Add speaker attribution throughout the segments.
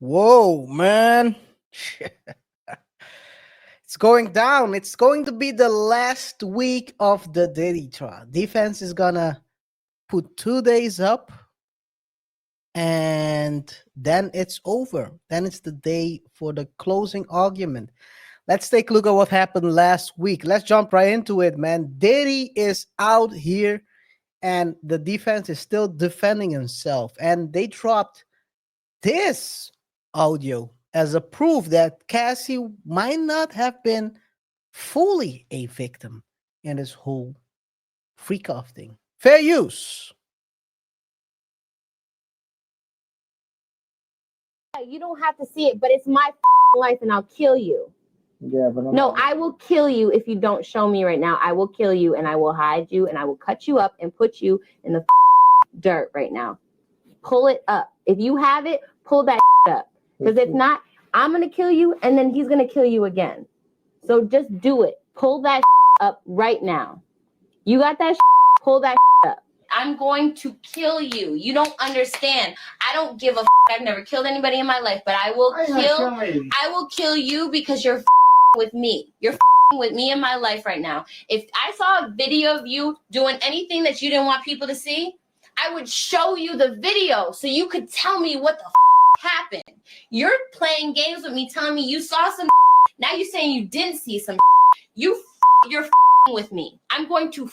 Speaker 1: Whoa, man. It's going down. It's going to be the last week of the Diddy trial. Defense is gonna put 2 days up, and then it's over. Then it's the day for the closing argument. Let's take a look at what happened last week. Let's jump right into it, man. Diddy is out here, and the defense is still defending himself. And they dropped this audio as a proof that Cassie might not have been fully a victim in this whole freak off thing. Fair use.
Speaker 2: You don't have to see it, but it's my life and I'll kill you.
Speaker 3: Yeah, but
Speaker 2: No, I will kill you if you don't show me right now. I will kill you and I will hide you and I will cut you up and put you in the dirt right now. Pull it up. If you have it, pull that up. Because if not, I'm going to kill you and then he's going to kill you again. So just do it. Pull that up right now. You got that pull that up. I'm going to kill you. You don't understand. I don't give a I've never killed anybody in my life, but I will kill you because you're with me. You're with me in my life right now. If I saw a video of you doing anything that you didn't want people to see, I would show you the video so you could tell me what the happened. You're playing games with me, telling me you saw some. Now you're saying you didn't see some. You're with me. I'm going to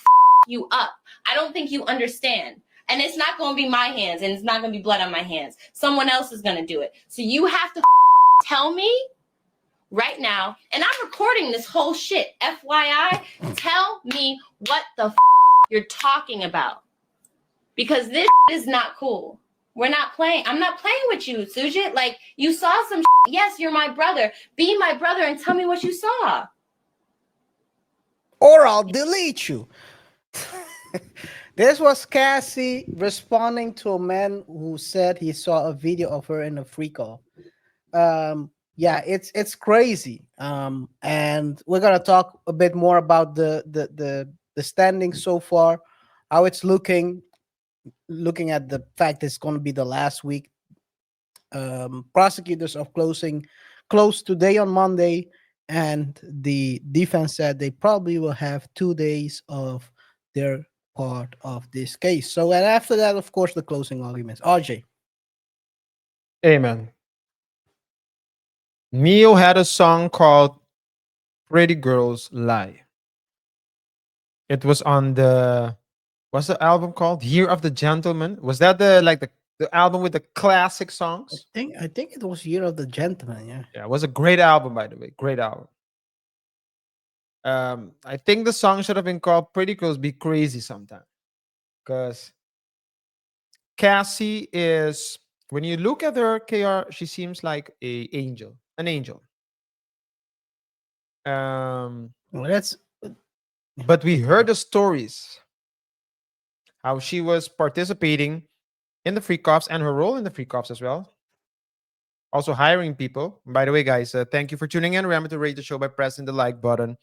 Speaker 2: you up. I don't think you understand. And it's not going to be my hands, and it's not going to be blood on my hands. Someone else is going to do it. So you have to tell me right now, and I'm recording this whole shit. FYI, tell me what the you're talking about. Because this is not cool. We're not playing. I'm not playing with you, Sujit. Like, you saw some yes, you're my brother. Be my brother and tell me what you saw.
Speaker 1: Or I'll delete you. This was Cassie responding to a man who said he saw a video of her in a freak off. Yeah, it's crazy. And we're gonna talk a bit more about the standings so far, how it's looking at the fact it's going to be the last week. Prosecutors are close today on Monday, and the defense said they probably will have 2 days of their part of this case. So, and after that, of course, the closing arguments. RJ.
Speaker 4: Amen. Neo had a song called Pretty Girls Lie. It was on what's the album called? Year of the Gentleman. Was that the album with the classic songs?
Speaker 1: I think it was Year of the Gentleman, yeah.
Speaker 4: Yeah, it was a great album, by the way. Great album. I think the song should have been called Pretty Girls Be Crazy sometime. Because Cassie is, when you look at her, KR, she seems like an angel.
Speaker 1: Well, that's
Speaker 4: But we heard the stories, how she was participating in the free cops and her role in the free cops as well. Also hiring people. By the way, guys, thank you for tuning in. Remember to rate the show by pressing the like button.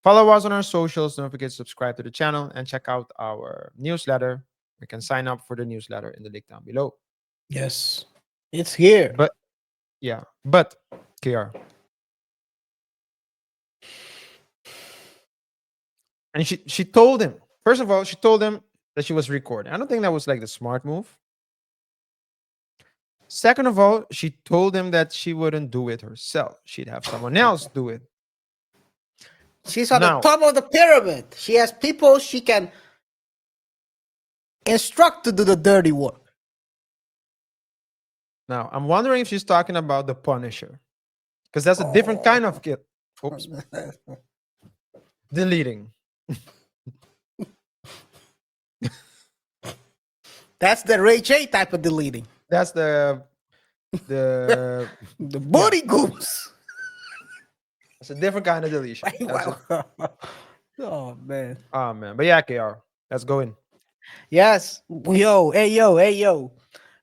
Speaker 4: Follow us on our socials. Don't forget to subscribe to the channel and check out our newsletter. You can sign up for the newsletter in the link down below.
Speaker 1: yes, it's here.
Speaker 4: But but KR. And she told him, first of all, she told him that she was recording. I don't think that was like the smart move. Second of all, she told him that she wouldn't do it herself. She'd have someone else do it.
Speaker 1: She's on the top of the pyramid. She has people she can instruct to do the dirty work.
Speaker 4: Now, I'm wondering if she's talking about the Punisher. Because that's a different kind of kid. Oops. Deleting.
Speaker 1: That's the Ray J type of deleting.
Speaker 4: That's the
Speaker 1: booty goose.
Speaker 4: It's a different kind of deletion.
Speaker 1: Oh man.
Speaker 4: Oh man. But yeah, KR. Let's go in.
Speaker 1: Yes. Hey yo.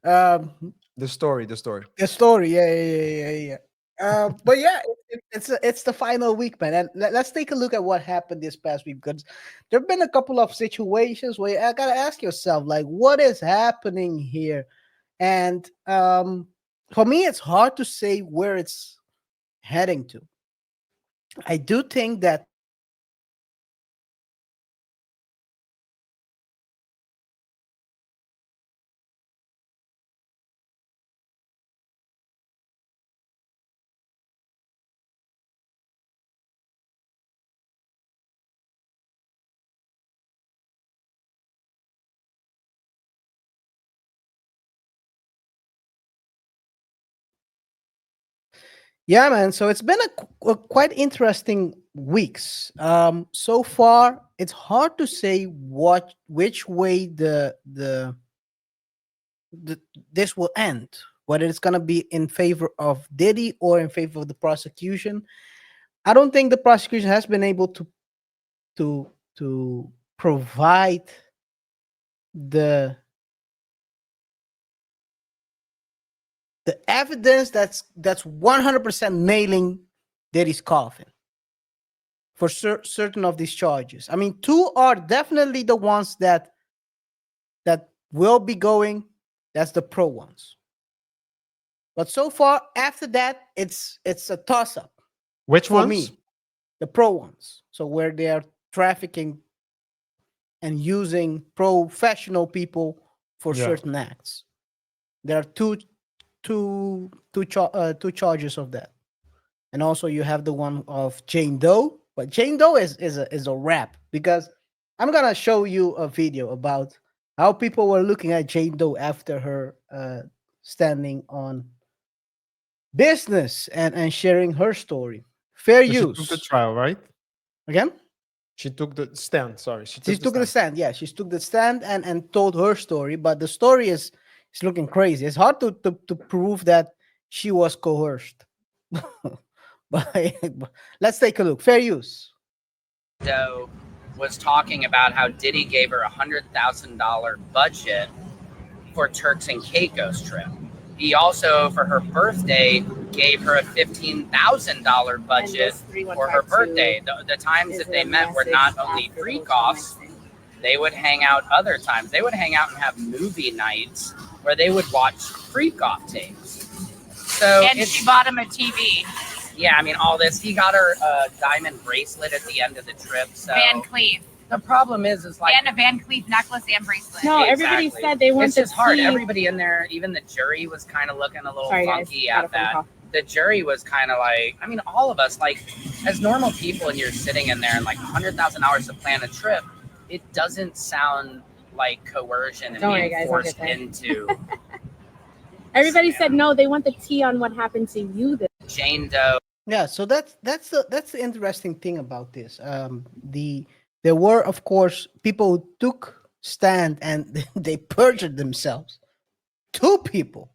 Speaker 4: The story.
Speaker 1: Yeah. But yeah, it's the final week, man. And let's take a look at what happened this past week, because there have been a couple of situations where I gotta ask yourself, like, what is happening here? And for me, it's hard to say where it's heading to. I do think that yeah, man. So it's been a quite interesting weeks. So far, it's hard to say which way the this will end. Whether it's gonna be in favor of Diddy or in favor of the prosecution. I don't think the prosecution has been able to to provide the the evidence that's 100% nailing Diddy's coffin for certain of these charges. I mean, two are definitely the ones that will be going. That's the pro ones. But so far, after that, it's a toss up
Speaker 4: Which
Speaker 1: for
Speaker 4: ones?
Speaker 1: me. The pro ones, so where they are trafficking and using professional people for
Speaker 4: Yeah.
Speaker 1: certain acts. There are two charges of that, and also you have the one of Jane Doe. But Jane Doe is a wrap because I'm gonna show you a video about how people were looking at Jane Doe after her standing on business and sharing her story. Fair
Speaker 4: So she took the
Speaker 1: use
Speaker 4: trial, right?
Speaker 1: again.
Speaker 4: She took the stand. Sorry, she
Speaker 1: She
Speaker 4: took the
Speaker 1: took the
Speaker 4: stand.
Speaker 1: stand. Yeah, she took the stand and told her story, but the story is looking crazy. It's hard to prove that she was coerced. but let's take a look. Fair use.
Speaker 3: Doe was talking about how Diddy gave her $100,000 budget for Turks and Caicos trip. He also, for her birthday, gave her a $15,000 budget for her birthday. The times that they met were not only freak offs, they would hang out other times. They would hang out and have movie nights where they would watch freak off tapes. So
Speaker 5: And she bought him a TV.
Speaker 3: yeah, I mean, all this. He got her a diamond bracelet at the end of the trip. So
Speaker 5: Van Cleef.
Speaker 3: the problem is like
Speaker 5: And a Van Cleef necklace and bracelet.
Speaker 6: No, everybody
Speaker 3: Exactly.
Speaker 6: said they want
Speaker 3: it's
Speaker 6: the
Speaker 3: just hard.
Speaker 6: tea.
Speaker 3: Everybody in there, even the jury was kind of looking a little
Speaker 6: Sorry, guys.
Speaker 3: funky
Speaker 6: Got a
Speaker 3: at
Speaker 6: phone
Speaker 3: that.
Speaker 6: call.
Speaker 3: The jury was kind of like, I mean, all of us, like, as normal people, and you're sitting in there and like $100,000 to plan a trip, it doesn't sound like coercion and
Speaker 6: Don't worry,
Speaker 3: being
Speaker 6: guys, I'll
Speaker 3: forced
Speaker 6: get there.
Speaker 3: into
Speaker 6: Everybody said no, they want the tea on what happened to you.
Speaker 3: Jane Doe.
Speaker 1: Yeah, so that's the interesting thing about this. There were of course people who took stand and they perjured themselves. Two people,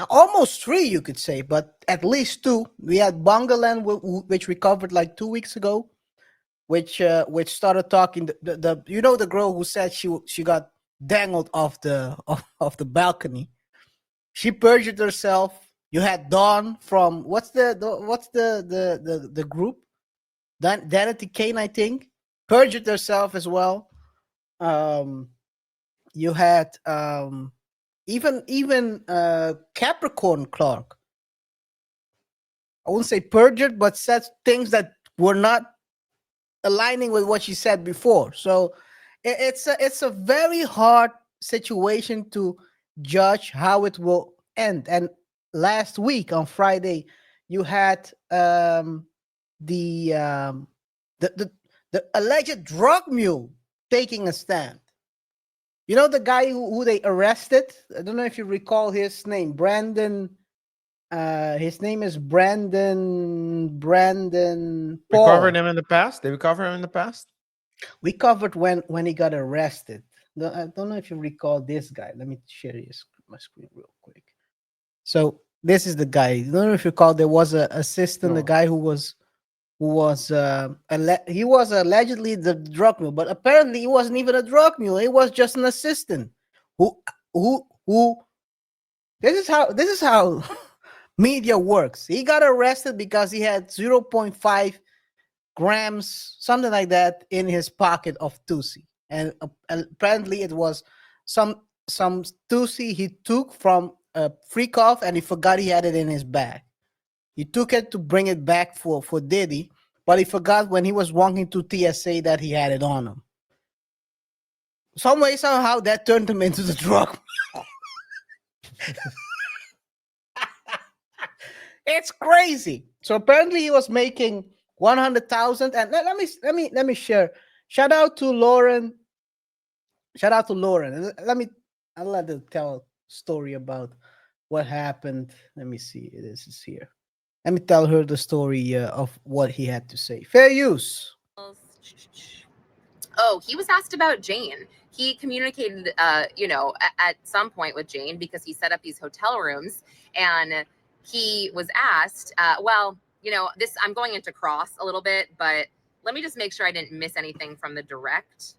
Speaker 1: almost three, you could say, but at least two. We had Bongalan, which we covered like 2 weeks ago, which started talking. The you know the girl who said she got dangled off off the balcony. She perjured herself. You had Dawn from what's the group? Danity Kane, I think, perjured herself as well. Um, you had even Capricorn Clark. I wouldn't say perjured, but said things that were not aligning with what she said before. So it's a very hard situation to judge how it will end. And last week on Friday, you had the um, the alleged drug mule taking a stand. You know the guy who they arrested? I don't know if you recall his name, Brandon. His name is Brandon
Speaker 4: We
Speaker 1: Paul.
Speaker 4: covered him in the past. Did we cover him in the past?
Speaker 1: We covered when he got arrested. I don't know if you recall this guy. Let me share my screen real quick. So this is the guy. I don't know if you recall. There was a assistant, the
Speaker 4: No.
Speaker 1: guy who was he was allegedly the drug mule, but apparently he wasn't even a drug mule. He was just an assistant who. This is how media works. He got arrested because he had 0.5 grams, something like that, in his pocket of Tusi, and apparently it was some Tusi he took from a freak off, and he forgot he had it in his bag. He took it to bring it back for Diddy, but he forgot when he was walking to TSA that he had it on him. Some way, somehow, that turned him into the drug. It's crazy. So apparently, he was making 100,000. And let me share. Shout out to Lauren. Shout out to Lauren. I'll let her tell a story about what happened. Let me see. This is here. Let me tell her the story of what he had to say. Fair use.
Speaker 7: Oh, he was asked about Jane. He communicated, at some point with Jane because he set up these hotel rooms, and he was asked, this, I'm going into cross a little bit, but let me just make sure I didn't miss anything from the direct.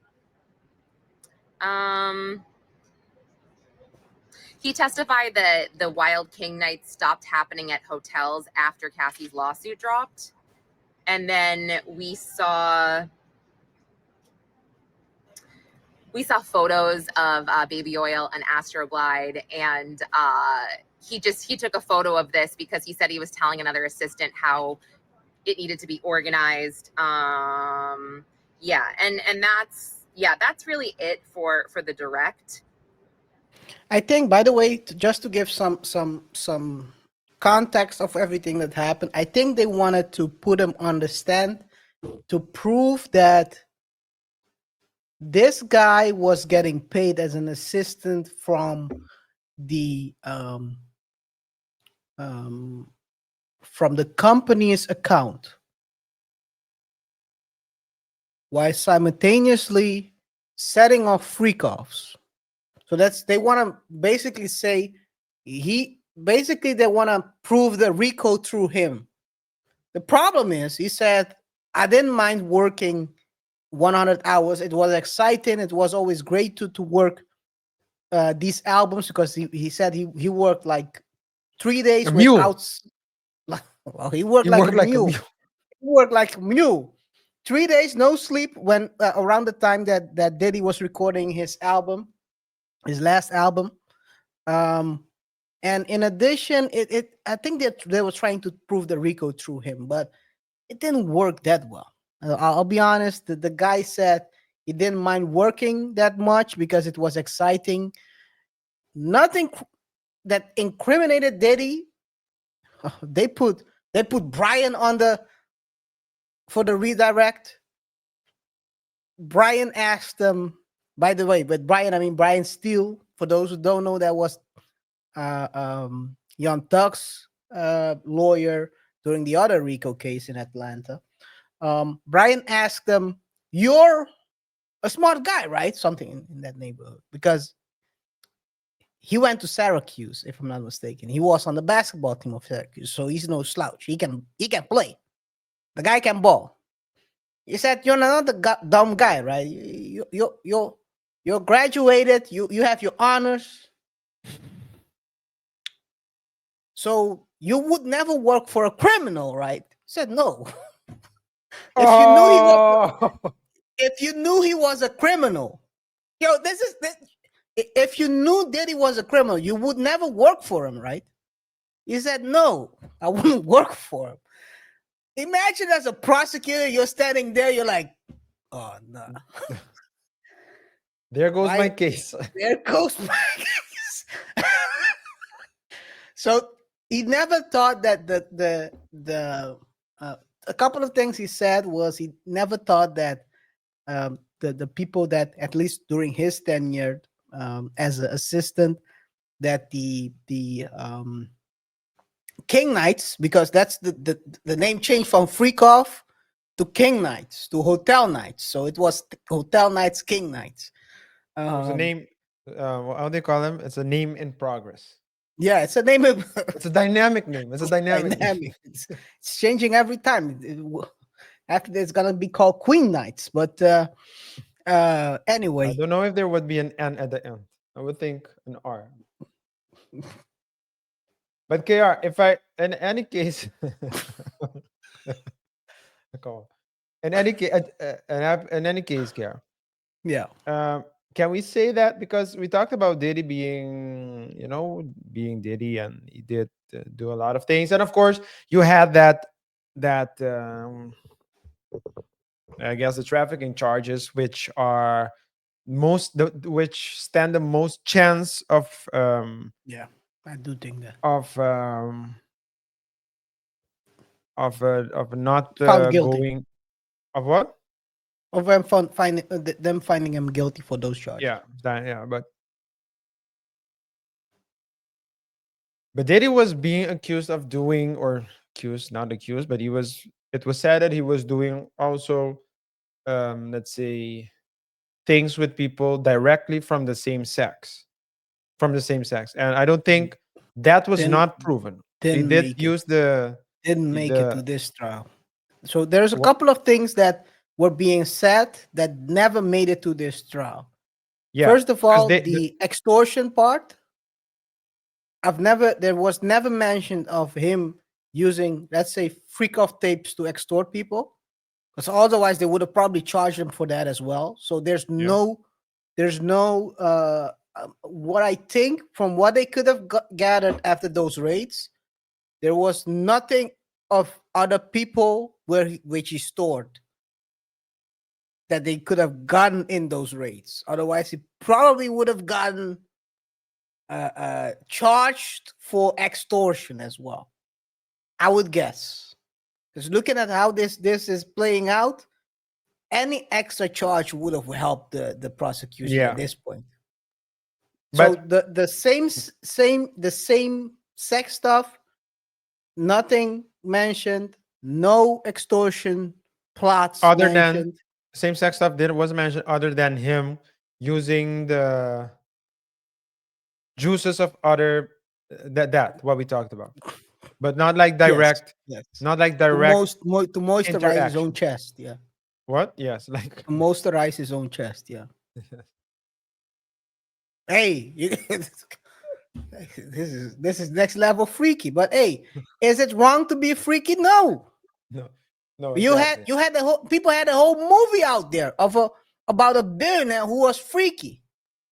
Speaker 7: He testified that the Wild King nights stopped happening at hotels after Cassie's lawsuit dropped. And then we saw photos of Baby Oil and Astroglide, and he took a photo of this because he said he was telling another assistant how it needed to be organized. And that's really it for the direct.
Speaker 1: I think, by the way, just to give some context of everything that happened, I think they wanted to put him on the stand to prove that this guy was getting paid as an assistant from the company's account, while simultaneously setting off freak offs. So they want to basically say they want to prove the RICO through him. The problem is, he said, I didn't mind working 100 hours. It was exciting. It was always great to work these albums, because he said he worked like 3 days
Speaker 4: A mule.
Speaker 1: without. Well, he worked like a mule. He worked like a mule. 3 days, no sleep, when around the time that Diddy was recording his album, his last album. And in addition, I think that they were trying to prove the RICO through him, but it didn't work that well. I'll be honest. The guy said he didn't mind working that much because it was exciting. Nothing that incriminated Diddy. They put Brian on for the redirect. Brian asked them. By the way, but Brian, I mean Brian Steele. For those who don't know, that was Young Thug's lawyer during the other RICO case in Atlanta. Brian asked them, "You're a smart guy, right?" Something in that neighborhood, because he went to Syracuse, if I'm not mistaken. He was on the basketball team of Syracuse, so he's no slouch. He can play. The guy can ball. He said, "You're not a dumb guy, right? You're graduated. You have your honors. So you would never work for a criminal, right?" He said, "No." If you knew he was a criminal, if you knew Diddy was a criminal, you would never work for him, right? He said, "No, I wouldn't work for him." Imagine, as a prosecutor, you're standing there, you're like, "Oh no."
Speaker 4: There goes my case.
Speaker 1: There goes my case. So he never thought that a couple of things he said was, he never thought that the people that, at least during his tenure as an assistant, that the King Knights, because that's the name changed from Freak Off to King Knights to Hotel Knights. So it was Hotel Knights, King Knights.
Speaker 4: It's a name. How do they call them? It's a name in progress.
Speaker 1: Yeah, it's a name.
Speaker 4: It's a dynamic name. It's a dynamic. Name.
Speaker 1: It's changing every time. After this, it's gonna be called Queen Knights. But anyway,
Speaker 4: I don't know if there would be an N at the end. I would think an R. But KR, in any case, in any case, KR.
Speaker 1: yeah.
Speaker 4: can we say that because we talked about Diddy being, being Diddy, and he did do a lot of things, and of course you had that I guess the trafficking charges, which are which stand the most chance
Speaker 1: Yeah, I do think that
Speaker 4: of um of not
Speaker 1: found guilty
Speaker 4: going of what?
Speaker 1: of them finding them finding him guilty for those charges.
Speaker 4: Yeah, but Diddy was being accused of doing, or accused, not accused, but he was. It was said that he was doing also, let's say, things with people directly from the same sex, and I don't think that was
Speaker 1: Didn't
Speaker 4: not proven. They
Speaker 1: didn't
Speaker 4: did
Speaker 1: make it.
Speaker 4: use the
Speaker 1: Didn't make it to
Speaker 4: the
Speaker 1: this trial. So there's a
Speaker 4: what?
Speaker 1: couple of things that were being said that never made it to this trial.
Speaker 4: Yeah,
Speaker 1: First of
Speaker 4: because
Speaker 1: all, the extortion part. There was never mention of him using, let's say, freak off tapes to extort people, because otherwise they would have probably charged him for that as well. So
Speaker 4: yeah.
Speaker 1: there's no, what I think from what they could have gathered after those raids, there was nothing of other people which he stored that they could have gotten in those raids. Otherwise, he probably would have gotten charged for extortion as well. I would guess, because looking at how this is playing out, any extra charge would have helped the prosecution at
Speaker 4: Yeah,
Speaker 1: this point. So
Speaker 4: but
Speaker 1: the same sex stuff, nothing mentioned, no extortion plots
Speaker 4: other than
Speaker 1: mentioned.
Speaker 4: same sex stuff didn't wasn't mentioned, other than him using the juices of other that what we talked about, but not like
Speaker 1: Yes,
Speaker 4: direct,
Speaker 1: yes.
Speaker 4: not like
Speaker 1: To
Speaker 4: direct
Speaker 1: to moisturize his own
Speaker 4: interaction.
Speaker 1: chest. Yeah,
Speaker 4: What? Yes, like
Speaker 1: to moisturize his own chest. Yeah. Hey, this is next level freaky. But hey, is it wrong to be freaky? No.
Speaker 4: no, no,
Speaker 1: You
Speaker 4: exactly.
Speaker 1: had the whole people had a whole movie out there of about a billionaire who was freaky.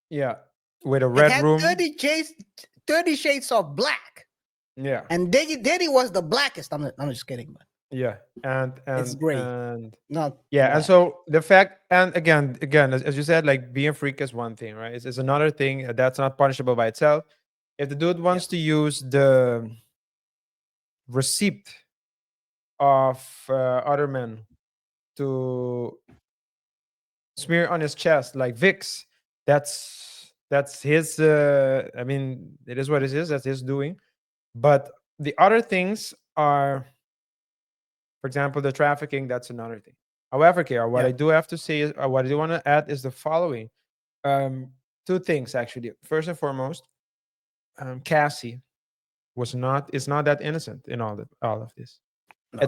Speaker 4: Yeah, with a
Speaker 1: It
Speaker 4: red
Speaker 1: had
Speaker 4: room.
Speaker 1: 30 shades of black.
Speaker 4: Yeah,
Speaker 1: And Diddy was the blackest. I'm just kidding, but
Speaker 4: yeah, and
Speaker 1: it's
Speaker 4: and
Speaker 1: gray,
Speaker 4: and
Speaker 1: not
Speaker 4: yeah, and
Speaker 1: black.
Speaker 4: so the fact, and again, as you said, like being a freak is one thing, right? It's another thing that's not punishable by itself. If the dude
Speaker 1: Yeah.
Speaker 4: wants to use the receipt of other men to smear on his chest like Vicks, that's his. I mean, it is what it is. That's his doing. But the other things are, for example, the trafficking. That's another thing. However, KR, what
Speaker 1: Yeah.
Speaker 4: I do have to say is, what I do want to add is the following. Two things actually. First and foremost, Cassie is not that innocent in all of this.
Speaker 1: No.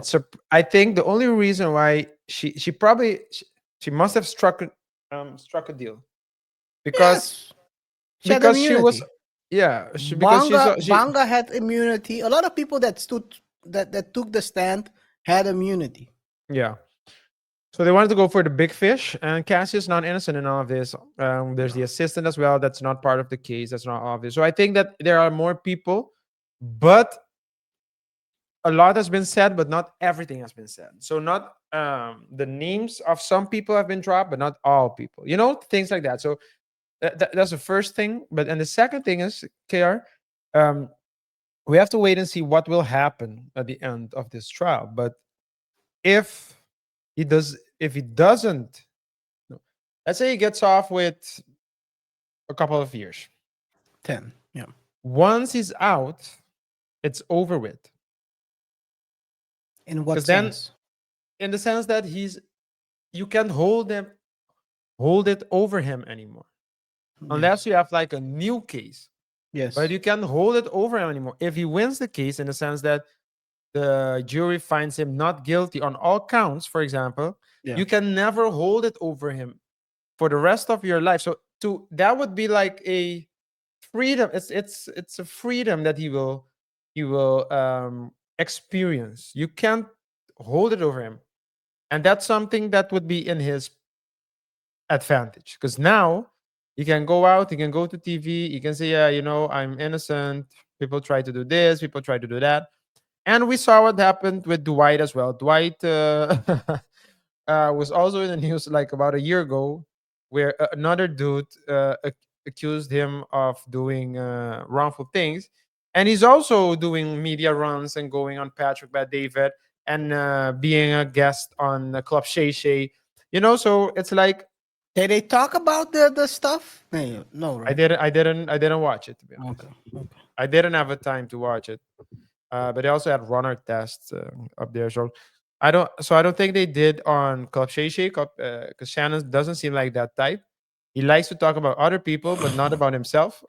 Speaker 4: I think the only reason why she must have struck a deal because
Speaker 1: Yes. She had
Speaker 4: she was,
Speaker 1: immunity.
Speaker 4: yeah, because she
Speaker 1: Banga had immunity. A lot of people that took the stand had immunity.
Speaker 4: yeah. So they wanted to go for the big fish, and Cassie is not innocent in all of this. There's the assistant as well. That's not part of the case. That's not obvious. So I think that there are more people, but a lot has been said, but not everything has been said. So not the names of some people have been dropped, but not all people. Things like that. So that's the first thing. And the second thing is, KR, we have to wait and see what will happen at the end of this trial. But if if he doesn't, no, let's say he gets off with a couple of years.
Speaker 1: 10. Yeah.
Speaker 4: Once he's out, it's over with.
Speaker 1: In what
Speaker 4: Because then,
Speaker 1: sense?
Speaker 4: in the sense that you can't hold it over him anymore, unless you have like a new case.
Speaker 1: Yes.
Speaker 4: But you can't hold it over him anymore. If he wins the case, in the sense that the jury finds him not guilty on all counts, for example,
Speaker 1: Yeah.
Speaker 4: you can never hold it over him for the rest of your life. So that would be like a freedom. It's a freedom that he will experience. You can't hold it over him, and that's something that would be in his advantage, because now He can go out, he can go to TV, he can say, yeah, you know, I'm innocent. People try to do this, people try to do that. And we saw what happened with Dwight as well. Dwight was also in the news like about a year ago, where another dude accused him of doing wrongful things. And he's also doing media runs and going on Patrick Bet David and being a guest on Club Shay Shay. You know, so it's like
Speaker 1: Did they talk about the stuff? No, right?
Speaker 4: I didn't watch it, to be honest.
Speaker 1: Okay. Okay.
Speaker 4: I didn't have a time to watch it. But they also had runner tests up there. So I don't think they did on Club Shay Shay because Shannon doesn't seem like that type. He likes to talk about other people, but not about himself.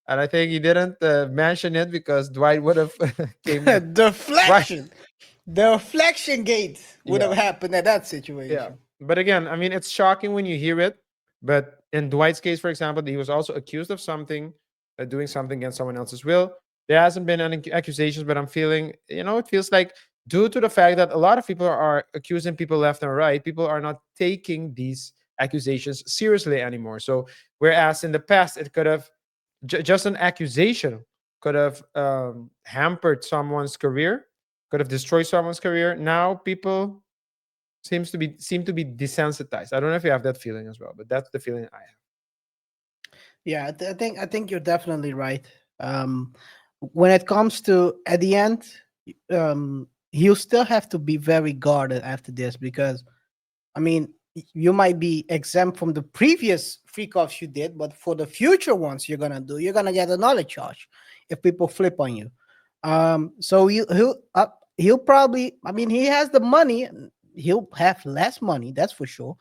Speaker 4: And I think he didn't mention it because Dwight would have came. Right.
Speaker 1: Deflection. The reflection gate would have
Speaker 4: Yeah.
Speaker 1: happened at that
Speaker 4: Yeah.
Speaker 1: situation.
Speaker 4: But again, I mean, it's shocking when you hear it. But in Dwight's case, for example, he was also accused of something, doing something against someone else's will. There hasn't been any accusations, but I'm feeling, you know, it feels like due to the fact that a lot of people are accusing people left and right, people are not taking these accusations seriously anymore. So, whereas in the past, it could have just an accusation could have hampered someone's career, could have destroyed someone's career. Now people seem to be desensitized. I don't know if you have that feeling as well, but that's the feeling I have.
Speaker 1: Yeah, I think you're definitely right. When it comes to at the end, you still have to be very guarded after this because, I mean, you might be exempt from the previous freak offs you did, but for the future ones you're gonna do, you're gonna get another charge if people flip on you. So he'll probably, I mean, he has the money. He'll have less money, that's for sure,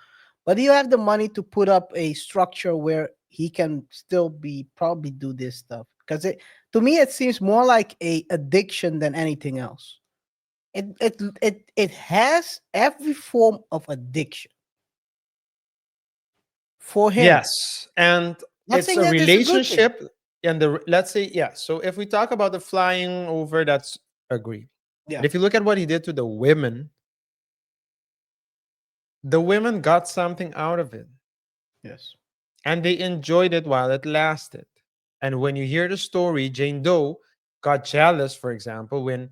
Speaker 1: but he'll have the money to put up a structure where he can still be probably do this stuff because it to me it seems more like a addiction than anything else. It has every form of addiction for him.
Speaker 4: Yes, and
Speaker 1: Not
Speaker 4: it's
Speaker 1: saying
Speaker 4: a
Speaker 1: that it's a good thing.
Speaker 4: relationship, and let's say yeah. So if we talk about the flying over, that's agree.
Speaker 1: Yeah.
Speaker 4: But if you look at what he did to the women got something out of it,
Speaker 1: Yes.
Speaker 4: and they enjoyed it while it lasted. And when you hear the story, Jane Doe got jealous, for example, when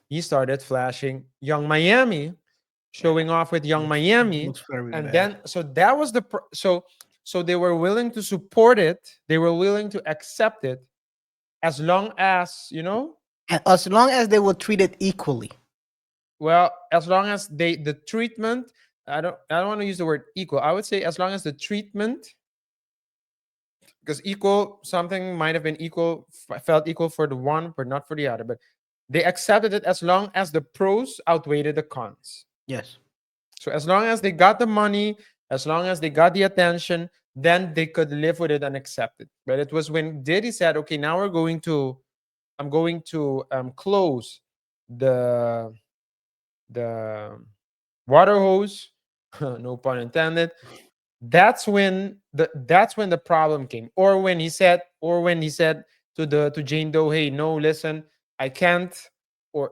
Speaker 4: he started flashing Young Miami, showing off with Young Miami,
Speaker 1: Looks very
Speaker 4: and
Speaker 1: bad.
Speaker 4: then so that was so they were willing to support it, they were willing to accept it, as long as you know,
Speaker 1: And as long as they were treated equally.
Speaker 4: well, as long as the treatment. I don't want to use the word equal. I would say as long as the treatment, because equal something might have been equal, felt equal for the one, but not for the other. But they accepted it as long as the pros outweighed the cons.
Speaker 1: Yes.
Speaker 4: So as long as they got the money, as long as they got the attention, then they could live with it and accept it. But it was when Diddy said, "Okay, now I'm going to close the the water hose," no pun intended. That's when the problem came. Or when he said to Jane Doe, "Hey, no, listen, I can't," or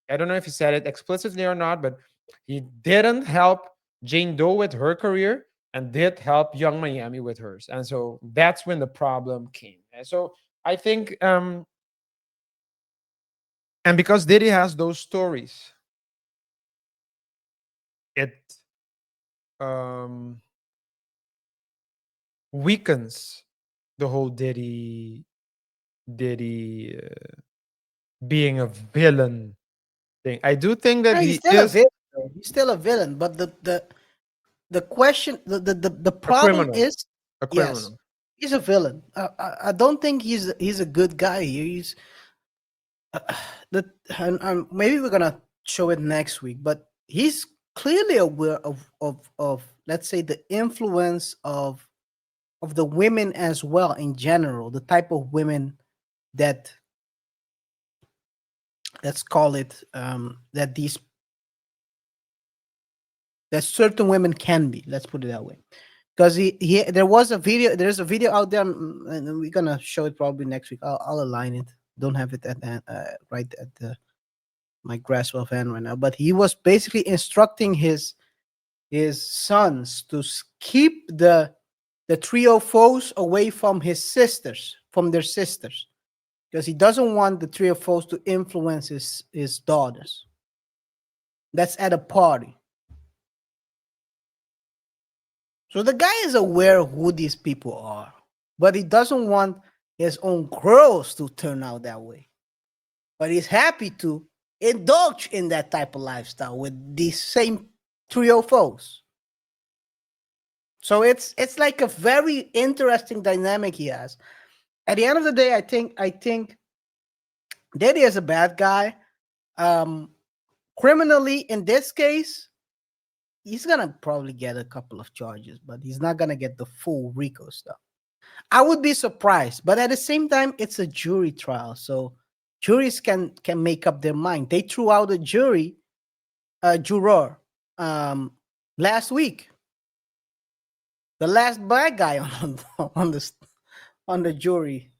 Speaker 4: I don't know if he said it explicitly or not, but he didn't help Jane Doe with her career and did help Young Miami with hers. And so that's when the problem came. And so I think and because Diddy has those stories, it um weakens the whole Diddy being a villain thing. I do think that
Speaker 1: Yeah, he's
Speaker 4: he
Speaker 1: still a
Speaker 4: is
Speaker 1: villain. Though. He's still a villain. But the question the
Speaker 4: a
Speaker 1: problem
Speaker 4: criminal.
Speaker 1: is
Speaker 4: A
Speaker 1: yes,
Speaker 4: criminal.
Speaker 1: he's a villain. I don't think he's a good guy. He's uh, the and maybe we're gonna show it next week. But he's clearly aware of let's say the influence of the women as well in general. The type of women that let's call it that these that certain women can be. Let's put it that way. Because there's a video out there, and we're gonna show it probably next week. I'll align it. Don't have it right at my grasp of hand right now. But he was basically instructing his sons to keep the trio foes away from his sisters, from their sisters, because he doesn't want the trio foes to influence his daughters. That's at a party. So the guy is aware of who these people are, but he doesn't want his own girls to turn out that way. But he's happy to indulge in that type of lifestyle with these same trio foes. So it's like a very interesting dynamic he has. At the end of the day, I think Diddy is a bad guy. Criminally, in this case, he's gonna probably get a couple of charges, but he's not gonna get the full RICO stuff. I would be surprised, but at the same time, it's a jury trial, so juries can make up their mind. They threw out a juror, last week, the last black guy on the jury.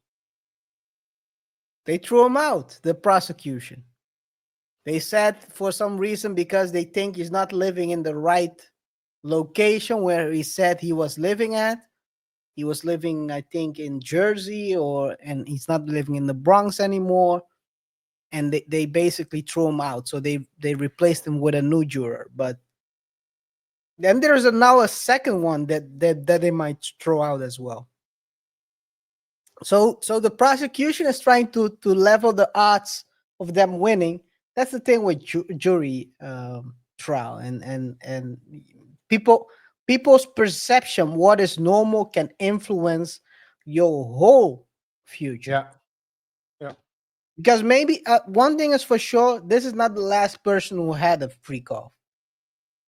Speaker 1: They threw him out. The prosecution. They said for some reason because they think he's not living in the right location where he said he was living at. He was living, I think, in Jersey, and he's not living in the Bronx anymore. And they basically threw him out. So they replaced him with a new juror. But then there's now a second one that they might throw out as well. So the prosecution is trying to level the odds of them winning. That's the thing with jury trial, and people's perception, what is normal, can influence your whole future.
Speaker 4: Yeah. Yeah.
Speaker 1: Because maybe one thing is for sure, this is not the last person who had a freak off.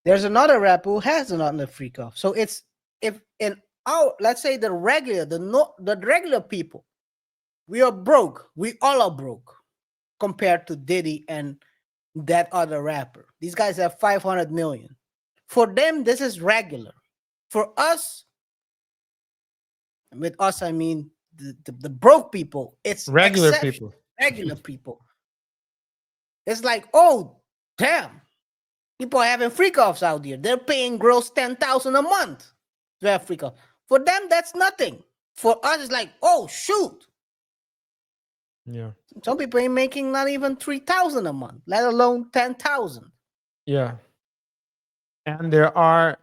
Speaker 1: There's another rapper who has another freak off. So it's if in our, let's say, the regular people, we are broke. We all are broke compared to Diddy and that other rapper. These guys have 500 million. For them, this is regular. For us, with us, I mean the broke people, it's
Speaker 4: Regular
Speaker 1: exception.
Speaker 4: people.
Speaker 1: Regular people. It's like, oh, damn. People are having freak offs out here. They're paying girls 10,000 a month to have freak offs. For them, that's nothing. For us, it's like, oh, shoot.
Speaker 4: Yeah.
Speaker 1: Some people ain't making not even 3,000 a month, let alone 10,000.
Speaker 4: Yeah. And there are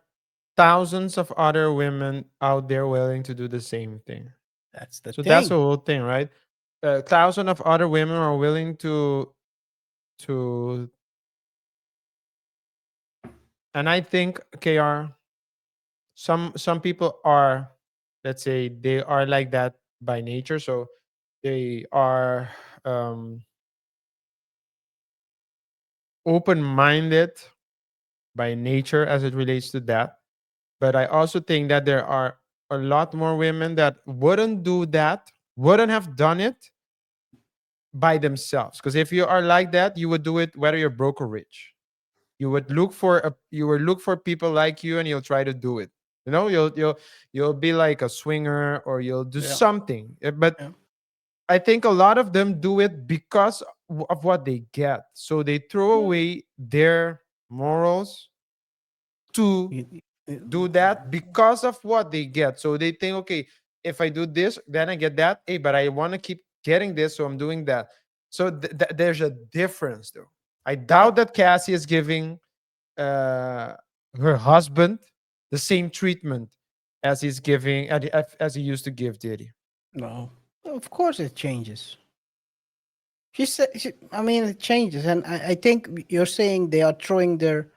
Speaker 4: thousands of other women out there willing to do the same thing.
Speaker 1: That's the
Speaker 4: So
Speaker 1: thing.
Speaker 4: that's the whole thing, right? Thousands of other women are willing to, and I think KR, some people are, let's say, they are like that by nature, so they are um open-minded by nature as it relates to that. But I also think that there are a lot more women that wouldn't do that, wouldn't have done it by themselves. Because if you are like that, you would do it whether you're broke or rich. You would look for people like you, and you'll try to do it. You know, you'll be like a swinger, or you'll do
Speaker 1: Yeah.
Speaker 4: something. But
Speaker 1: Yeah.
Speaker 4: I think a lot of them do it because of what they get. So they throw
Speaker 1: Yeah.
Speaker 4: away their morals to do
Speaker 1: You-
Speaker 4: that because of what they get. So they think, okay, if I do this, then I get that. Hey, but I want to keep getting this, so I'm doing that. So there's a difference, though. I doubt that Cassie is giving uh, her husband the same treatment as he's giving as he used to give Diddy.
Speaker 1: No. Of course it changes. She said, I mean, it changes. And I think you're saying they are throwing their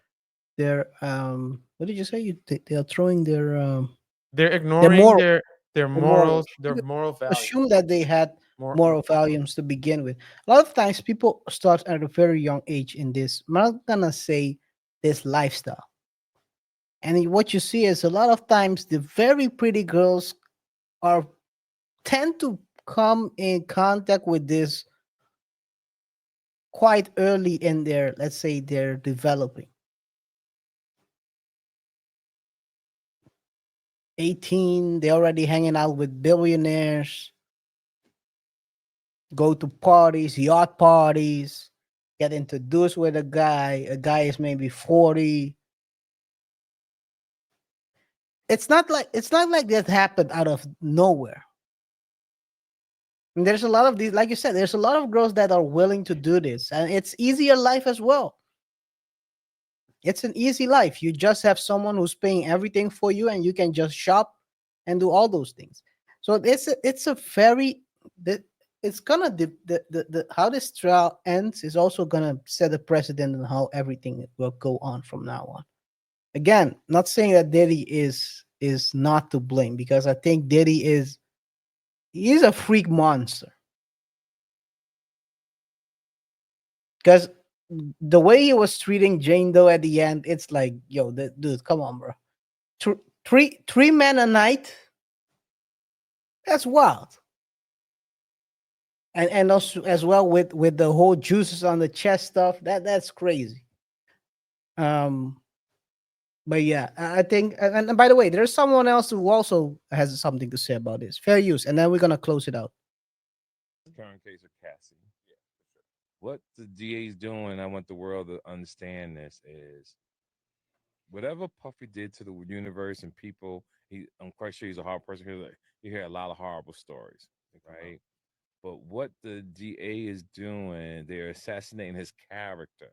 Speaker 1: what did you say? They are throwing
Speaker 4: They're
Speaker 1: their
Speaker 4: ignoring
Speaker 1: moral
Speaker 4: their
Speaker 1: their morals.
Speaker 4: morals, their moral values.
Speaker 1: Assume that they had
Speaker 4: More,
Speaker 1: moral values to begin with. A lot of times people start at a very young age in this. I'm not gonna say this lifestyle. And what you see is a lot of times the very pretty girls are tend to come in contact with this quite early in their, let's say, they're developing. 18, they're already hanging out with billionaires, go to parties, yacht parties, get introduced with a guy. A guy is maybe 40. it's not like that happened out of nowhere. And there's a lot of these, like you said, there's a lot of girls that are willing to do this, and it's easier life as well. It's an easy life. You just have someone who's paying everything for you, and you can just shop and do all those things. So it's a very the it's gonna the how this trial ends is also gonna set a precedent on how everything will go on from now on. Again, not saying that Diddy is not to blame, because I think Diddy he's a freak monster. Because the way he was treating Jane Doe at the end, it's like, yo, dude, come on, bro. Three men a night. That's wild. And also as well with the whole juices on the chest stuff. That's crazy. Um, but yeah, I think, and by the way, there's someone else who also has something to say about this. Fair use, and then we're gonna close it out.
Speaker 8: Current case of Cassie. Yeah, for sure. What the DA is doing, I want the world to understand this is whatever Puffy did to the universe and people. I'm quite sure he's a hard person. You hear a lot of horrible stories, right? But what the DA is doing, they're assassinating his character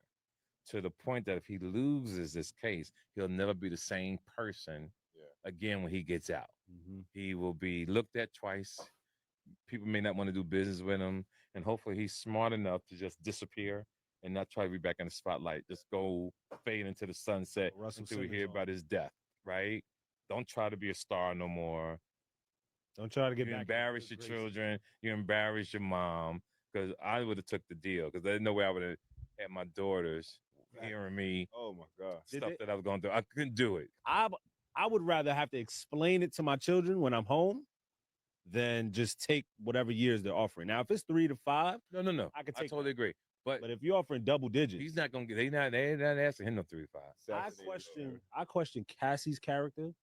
Speaker 8: to the point that if he loses this case, he'll never be the same person again when he gets out. He will be looked at twice. People may not want to do business with him, and hopefully he's smart enough to just disappear and not try to be back in the spotlight. Just go fade into the sunset until we hear about his death, right? Don't try to be a star no more.
Speaker 9: Don't try to get
Speaker 8: You
Speaker 9: back.
Speaker 8: embarrass your children. You embarrass your mom. Because I would have took the deal. Because there's no way I would have had my daughters hearing me.
Speaker 9: Oh my god.
Speaker 8: Stuff that I was going to do. I couldn't do it.
Speaker 9: I would rather have to explain it to my children when I'm home than just take whatever years they're offering. Now, if it's 3 to 5,
Speaker 8: No.
Speaker 9: I could
Speaker 8: I
Speaker 9: take.
Speaker 8: totally agree. But
Speaker 9: But if you're offering double digits,
Speaker 8: he's not going to get. They're not asking him no 3 to 5.
Speaker 9: I question Cassie's character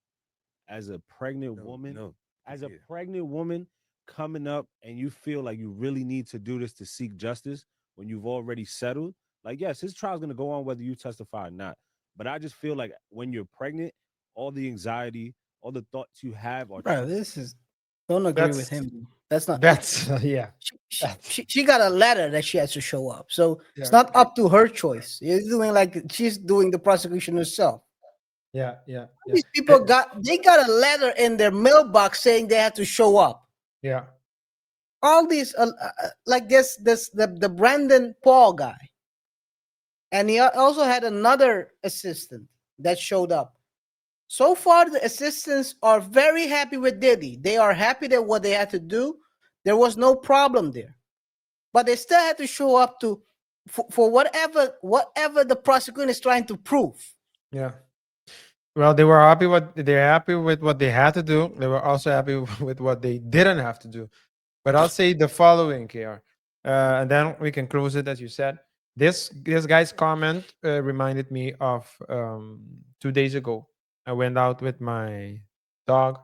Speaker 9: as a pregnant woman. As a pregnant woman coming up, and you feel like you really need to do this to seek justice when you've already settled. Like, yes, his trial's gonna go on whether you testify or not. But I just feel like when you're pregnant, all the anxiety, all the thoughts you have are
Speaker 1: Bro, don't agree with
Speaker 4: That's
Speaker 1: him. That's not.
Speaker 4: that's yeah.
Speaker 1: She got a letter that she has to show up, so it's
Speaker 4: Yeah.
Speaker 1: not up to her choice. It's doing like she's doing the prosecution herself.
Speaker 4: Yeah.
Speaker 1: These people got a letter in their mailbox saying they have to show up.
Speaker 4: Yeah.
Speaker 1: All these like the Brandon Paul guy, and he also had another assistant that showed up. So far, the assistants are very happy with Diddy. They are happy that what they had to do, there was no problem there, but they still had to show up for whatever the prosecutor is trying to prove.
Speaker 4: Yeah. Well, they're happy with what they had to do. They were also happy with what they didn't have to do. But I'll say the following, KR, and then we can close it as you said. This guy's comment reminded me of 2 days ago. I went out with my dog.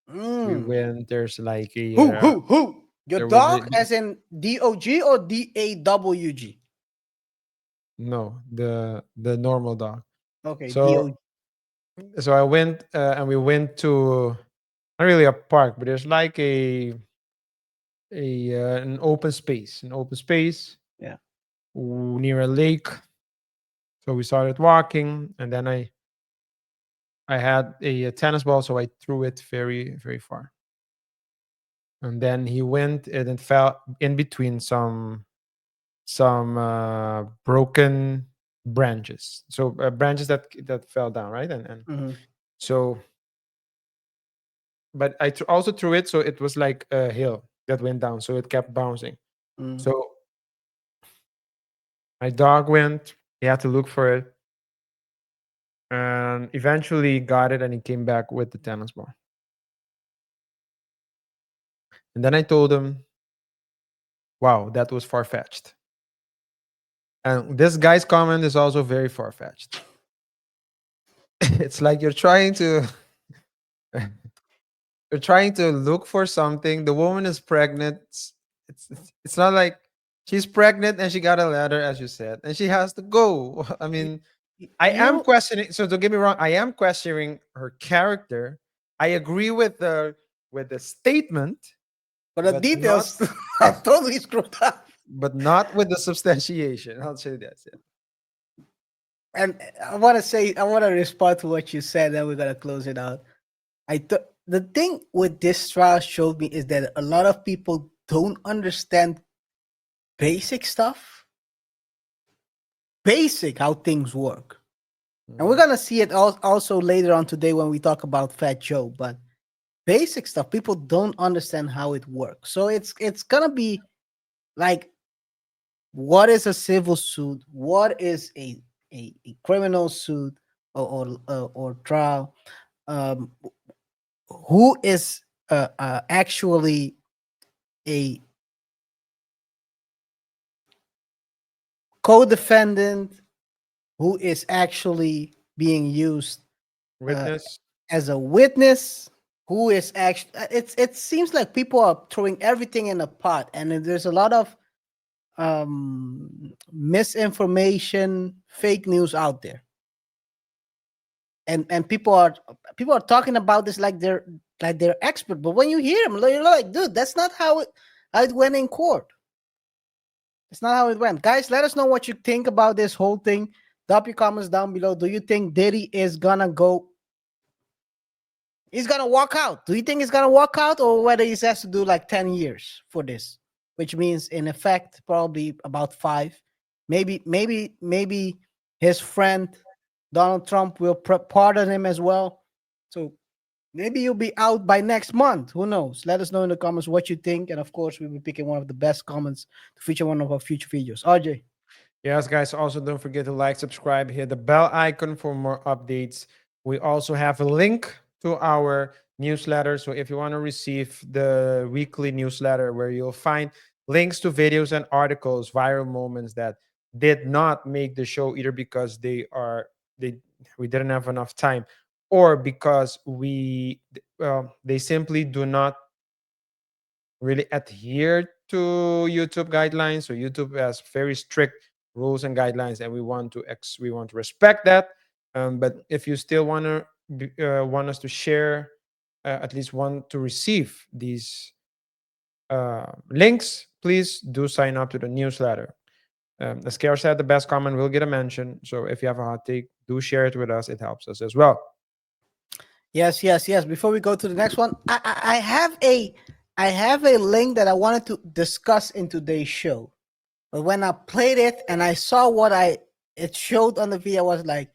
Speaker 4: We
Speaker 1: Mm.
Speaker 4: went. There's like a
Speaker 1: Who? Your
Speaker 4: there was a-
Speaker 1: dog, as in DOG or DAWG?
Speaker 4: no, the normal dog.
Speaker 1: Okay,
Speaker 4: So
Speaker 1: DOG.
Speaker 4: so I went and we went to not really a park, but there's like an open space,
Speaker 1: Yeah.
Speaker 4: near a lake. So we started walking, and then I had a tennis ball, so I threw it very very far, and then he went and it fell in between some broken branches, so branches that fell down, right, and
Speaker 1: Mhm.
Speaker 4: so but I also threw it, so it was like a hill that went down, so it kept bouncing.
Speaker 1: Mm.
Speaker 4: So my dog went. He had to look for it, and eventually got it, and he came back with the tennis ball. And then I told him, "Wow, that was far fetched." And this guy's comment is also very far fetched. It's like you're trying to look for something. The woman is pregnant. It's not like she's pregnant and she got a letter, as you said, and she has to go. I mean, I am
Speaker 1: You,
Speaker 4: questioning. So don't get me wrong. I am questioning her character. I agree with the statement,
Speaker 1: but the
Speaker 4: but not
Speaker 1: details are totally screwed up.
Speaker 4: with the substantiation. I'll say that. Yeah.
Speaker 1: And I want to respond to what you said, then we're gonna close it out. The thing with this trial showed me is that a lot of people don't understand basic stuff, basic how things work. And we're gonna see it also later on today when we talk about Fat Joe. But basic stuff, people don't understand how it works. So it's gonna be like, what is a civil suit? What is a criminal suit or trial? Um, who is actually a co-defendant? Who is actually being used uh,
Speaker 4: Witness.
Speaker 1: as a witness? Who is actually? It seems like people are throwing everything in a pot, and then there's a lot of misinformation, fake news out there, and people are talking about this like they're expert. But when you hear them, you're like, dude, that's not how it went in court. It's not how it went. Guys, let us know what you think about this whole thing. Drop your comments down below. Do you think Diddy is gonna go? He's gonna walk out. Do you think he's gonna walk out, or whether he has to do like 10 years for this? Which means in effect, probably about 5. Maybe his friend Donald Trump will pardon him as well. So maybe you'll be out by next month. Who knows? Let us know in the comments what you think. And of course, we'll be picking one of the best comments to feature one of our future videos. RJ.
Speaker 4: Yes, guys. Also, don't forget to like, subscribe, hit the bell icon for more updates. We also have a link to our newsletter. So if you want to receive the weekly newsletter where you'll find links to videos and articles, viral moments that did not make the show either because we didn't have enough time, or because they simply do not really adhere to YouTube guidelines. So YouTube has very strict rules and guidelines, and we want to respect that. But if you still want us to share, at least want to receive these links, please do sign up to the newsletter. As KaiR said, the best comment will get a mention. So if you have a hot take, do share it with us. It helps us as well.
Speaker 1: Yes. Before we go to the next one, I have a link that I wanted to discuss in today's show. But when I played it and I saw what it showed on the video, I was like,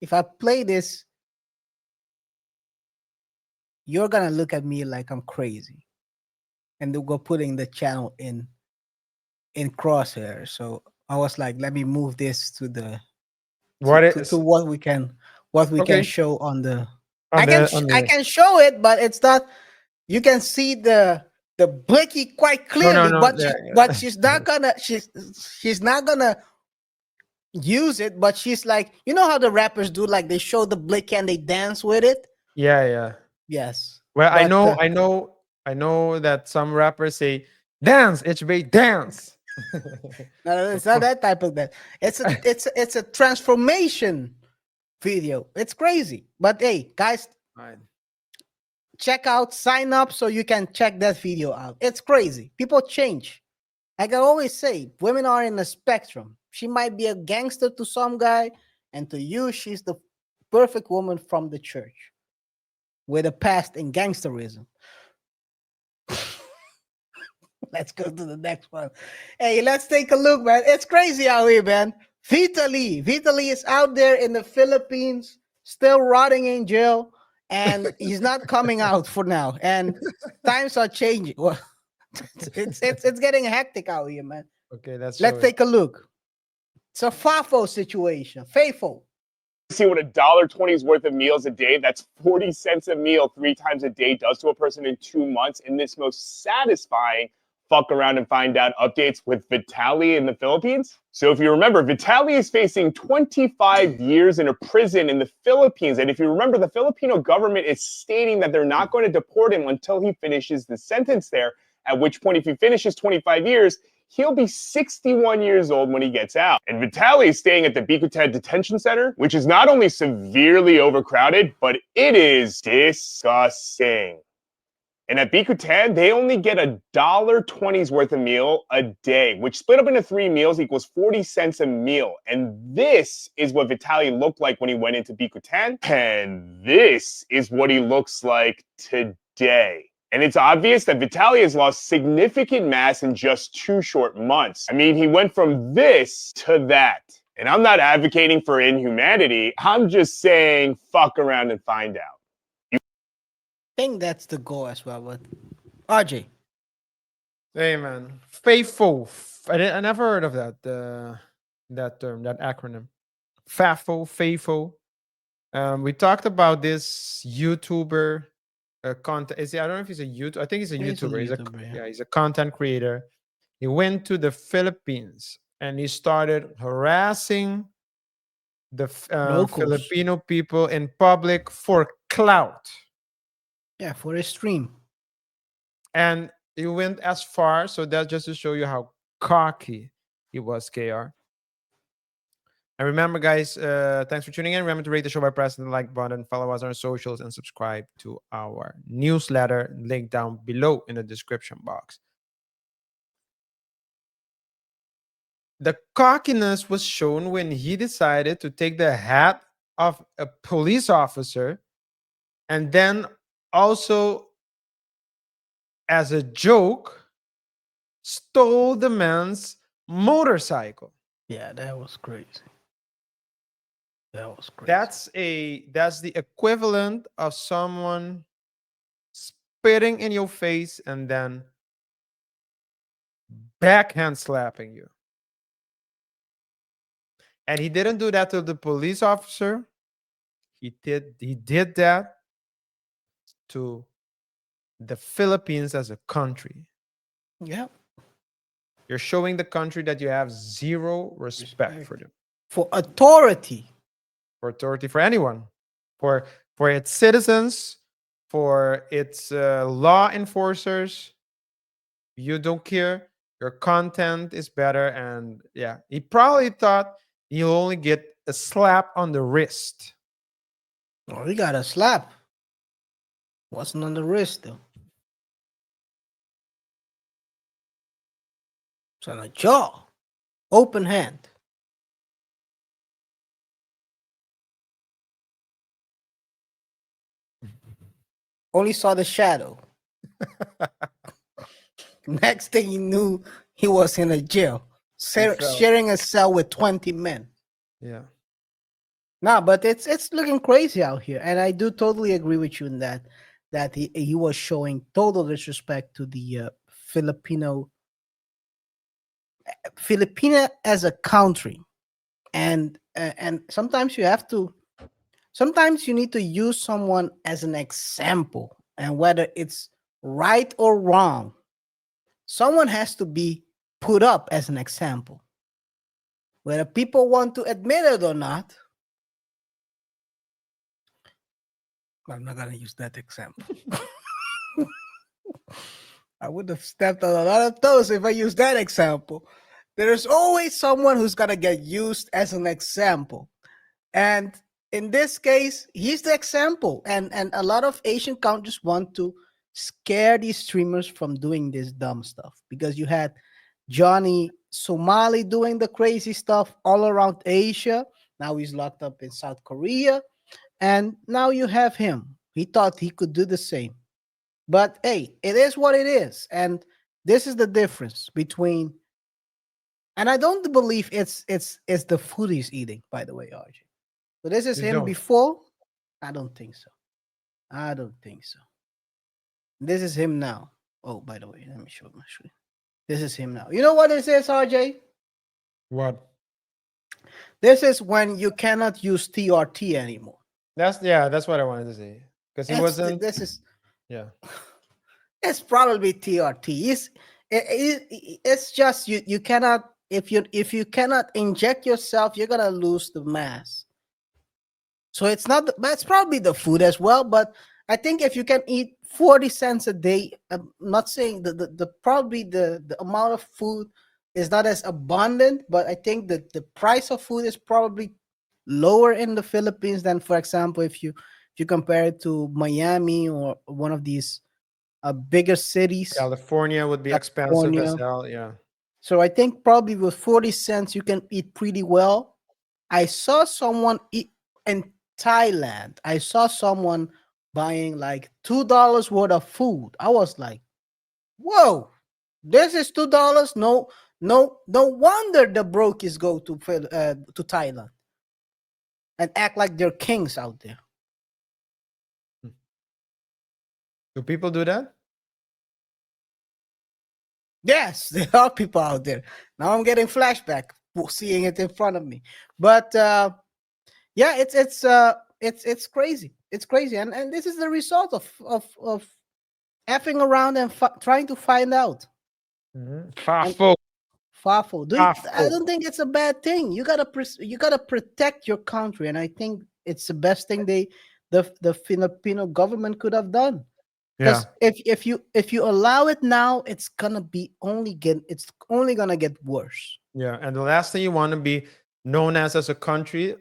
Speaker 1: if I play this, you're gonna look at me like I'm crazy. And they'll go putting the channel in crosshair. So I was like, let me move this to the
Speaker 4: What
Speaker 1: to
Speaker 4: is
Speaker 1: what we can
Speaker 4: okay
Speaker 1: show on the
Speaker 4: on
Speaker 1: I
Speaker 4: the
Speaker 1: can show it, but it's not. You can see the blicky quite clearly,
Speaker 4: no
Speaker 1: but she's not gonna she's not gonna use it. But she's like, you know how the rappers do, like they show the blick and they dance with it.
Speaker 4: yeah.
Speaker 1: Yes,
Speaker 4: Well,
Speaker 1: but
Speaker 4: I know that some rappers say dance, HB, dance.
Speaker 1: no, it's not that type of that. It's a transformation video. It's crazy. But hey, guys,
Speaker 4: Fine.
Speaker 1: check out, sign up so you can check that video out. It's crazy. People change. Like I always say, women are in a spectrum. She might be a gangster to some guy, and to you, she's the perfect woman from the church with a past in gangsterism. Let's go to the next one. Hey, let's take a look, man. It's crazy out here, man. Vitaly is out there in the Philippines, still rotting in jail, and he's not coming out for now. And times are changing. Well, it's getting hectic out here, man.
Speaker 4: Okay, let's
Speaker 1: Take a look. It's a FAFO situation. Faithful.
Speaker 10: See what $1.20's worth of meals a day, that's 40 cents a meal 3 times a day, does to a person in 2 months. In this most satisfying fuck around and find out updates with Vitaly in the Philippines. So if you remember, Vitaly is facing 25 years in a prison in the Philippines. And if you remember, the Filipino government is stating that they're not going to deport him until he finishes the sentence there, at which point, if he finishes 25 years, he'll be 61 years old when he gets out. And Vitaly is staying at the Bikuta Detention Center, which is not only severely overcrowded, but it is disgusting. And at Bikutan, they only get $1.20's worth of meal a day, which split up into 3 meals equals 40 cents a meal. And this is what Vitaly looked like when he went into Bikutan. And this is what he looks like today. And it's obvious that Vitaly has lost significant mass in just 2 short months. I mean, he went from this to that. And I'm not advocating for inhumanity. I'm just saying, fuck around and find out.
Speaker 1: I think that's the goal as well. But RJ,
Speaker 4: Hey man, faithful. I never heard of that. That term, that acronym. Faithful. We talked about this YouTuber content. I don't know if he's a YouTube. I think he's a YouTuber. He's a content creator. He went to the Philippines and he started harassing the Filipino people in public for clout.
Speaker 1: Yeah, for a stream.
Speaker 4: And he went as far, so that's just to show you how cocky he was, KaiR. And remember, guys, thanks for tuning in. Remember to rate the show by pressing the like button, follow us on our socials, and subscribe to our newsletter. Link down below in the description box. The cockiness was shown when he decided to take the hat of a police officer and then also, as a joke, stole the man's motorcycle.
Speaker 1: Yeah, that was crazy. That was crazy.
Speaker 4: That's the equivalent of someone spitting in your face and then backhand slapping you. And he didn't do that to the police officer. He did that to the Philippines as a country.
Speaker 1: Yeah.
Speaker 4: You're showing the country that you have zero respect for them.
Speaker 1: For authority.
Speaker 4: For authority for anyone. For its citizens, for its law enforcers. You don't care. Your content is better. And yeah, he probably thought he'll only get a slap on the wrist.
Speaker 1: Oh, he got a slap. Wasn't on the wrist though. It's on the jaw. Open hand. Only saw the shadow. Next thing he knew, he was in a jail, sharing a cell with 20 men.
Speaker 4: Yeah.
Speaker 1: Nah, but it's looking crazy out here, and I do totally agree with you in that he was showing total disrespect to the Filipina as a country, and sometimes you need to use someone as an example, and whether it's right or wrong, someone has to be put up as an example, whether people want to admit it or not. I'm not gonna use that example. I would have stepped on a lot of toes if I used that example. There's always someone who's gonna get used as an example, and in this case, he's the example. And a lot of Asian countries want to scare these streamers from doing this dumb stuff, because you had Johnny Somali doing the crazy stuff all around Asia. Now he's locked up in South Korea. And now you have him. He thought he could do the same. But hey, it is what it is. And this is the difference between, and I don't believe it's the food he's eating, by the way, RJ. So this is him before? I don't think so. I don't think so. This is him now. Oh, by the way, let me show my screen. This is him now. You know what this is, RJ?
Speaker 4: What?
Speaker 1: This is when you cannot use TRT anymore.
Speaker 4: That's what I wanted to say. Because he wasn't.
Speaker 1: It's probably TRT. It's just you cannot, if you cannot inject yourself, you're gonna lose the mass. So it's probably the food as well. But I think if you can eat 40 cents a day, I'm not saying the probably the amount of food is not as abundant, but I think that the price of food is probably lower in the Philippines than, for example, if you compare it to Miami or one of these bigger cities,
Speaker 4: California would be expensive as
Speaker 1: California.
Speaker 4: hell. Yeah.
Speaker 1: So I think probably with 40 cents you can eat pretty well. I saw someone eat in Thailand. I saw someone buying like $2 worth of food. I was like, whoa, this is $2. No, no wonder the brokies go to Thailand and act like they're kings out there.
Speaker 4: Do people do that?
Speaker 1: Yes, there are people out there. Now I'm getting flashback seeing it in front of me. But yeah, it's crazy. It's crazy, and this is the result of effing around and trying to find out.
Speaker 4: Fafo.
Speaker 1: Fafo. I
Speaker 4: Fafo.
Speaker 1: don't think it's a bad thing. You gotta protect your country, and I think it's the best thing the Filipino government could have done.
Speaker 4: Yeah.
Speaker 1: Because if you allow it now, it's only gonna get worse.
Speaker 4: Yeah. And the last thing you want to be known as a country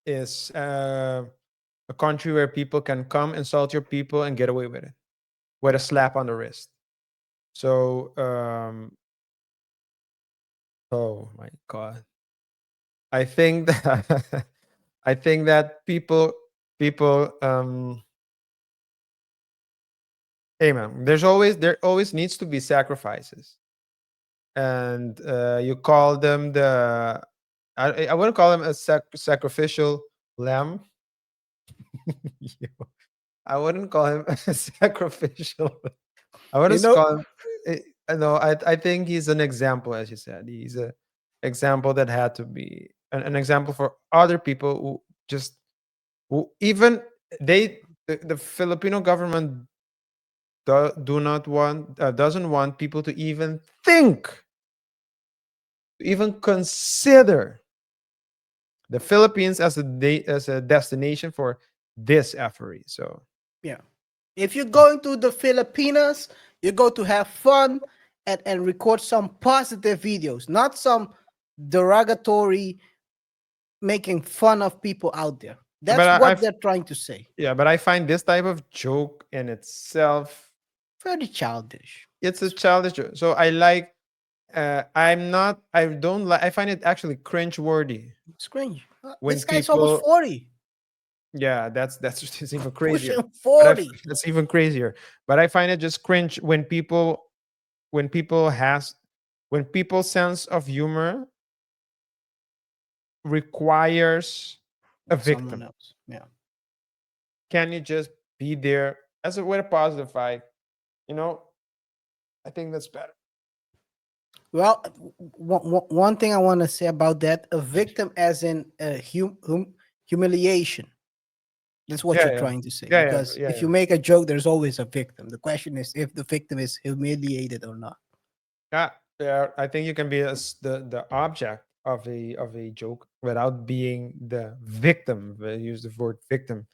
Speaker 4: is a country where people can come insult your people and get away with it with a slap on the wrist. So, oh my God. I think that I think that people hey man, there always needs to be sacrifices. And you call them I wouldn't call them a sacrificial lamb. Yo, I wouldn't call him a sacrificial. I
Speaker 1: You
Speaker 4: wouldn't
Speaker 1: know,
Speaker 4: call him. No, I think he's an example, as you said. He's a example that had to be an example for other people who even the Filipino government do not want doesn't want people to even think, to even consider the Philippines as as a destination for this effery. So
Speaker 1: yeah. If you're going to the Filipinas, you go to have fun and record some positive videos, not some derogatory making fun of people out there. That's
Speaker 4: but
Speaker 1: what they're trying to say.
Speaker 4: yeah, but I find this type of joke in itself,
Speaker 1: Very childish.
Speaker 4: it's a childish joke. So I like I don't like, I find it actually cringe worthy
Speaker 1: It's cringe.
Speaker 4: when
Speaker 1: This guy's almost
Speaker 4: people
Speaker 1: 40.
Speaker 4: yeah, that's it's even crazier.
Speaker 1: Pushing
Speaker 4: But
Speaker 1: 40.
Speaker 4: that's even crazier. But I find it just cringe when people has when people's sense of humor requires a
Speaker 1: Someone
Speaker 4: victim.
Speaker 1: else. Yeah.
Speaker 4: Can you just be there as a with a positive vibe? You know, I think that's better.
Speaker 1: Well, one thing I want to say about that, a victim as in humiliation. That's what
Speaker 4: Yeah,
Speaker 1: you're
Speaker 4: yeah.
Speaker 1: trying to say.
Speaker 4: Yeah, yeah,
Speaker 1: Because
Speaker 4: yeah,
Speaker 1: if you
Speaker 4: yeah.
Speaker 1: make a joke, there's always a victim. The question is if the victim is humiliated or not.
Speaker 4: Yeah, I think you can be the object of a joke without being the victim. Use the word victim.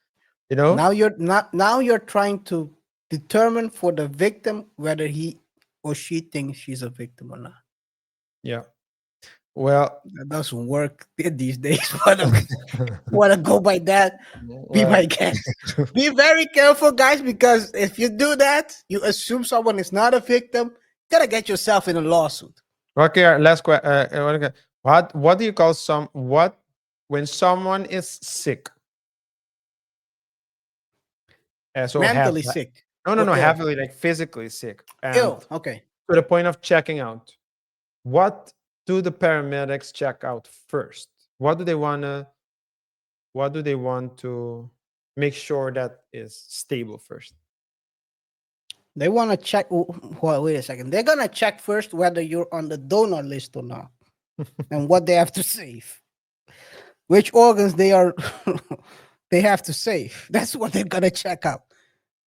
Speaker 4: You know?
Speaker 1: Now you're trying to determine for the victim whether he or she thinks she's a victim or not.
Speaker 4: Yeah. Well,
Speaker 1: That doesn't work these days. But want to go by that? Be my guest. Be very careful, guys, because if you do that, you assume someone is not a victim. You gotta get yourself in a lawsuit.
Speaker 4: Okay, last question. What do you call when someone is sick? So
Speaker 1: Mentally sick.
Speaker 4: no,
Speaker 1: Or ill.
Speaker 4: heavily, like physically sick, and
Speaker 1: Ill. Okay.
Speaker 4: to the point of checking out. What do the paramedics check out first? What do they wanna? What do they want to make sure that is stable first?
Speaker 1: They want to check. Wait a second. They're gonna check first whether you're on the donor list or not, and what they have to save, which organs they are. They have to save. That's what they're gonna check out.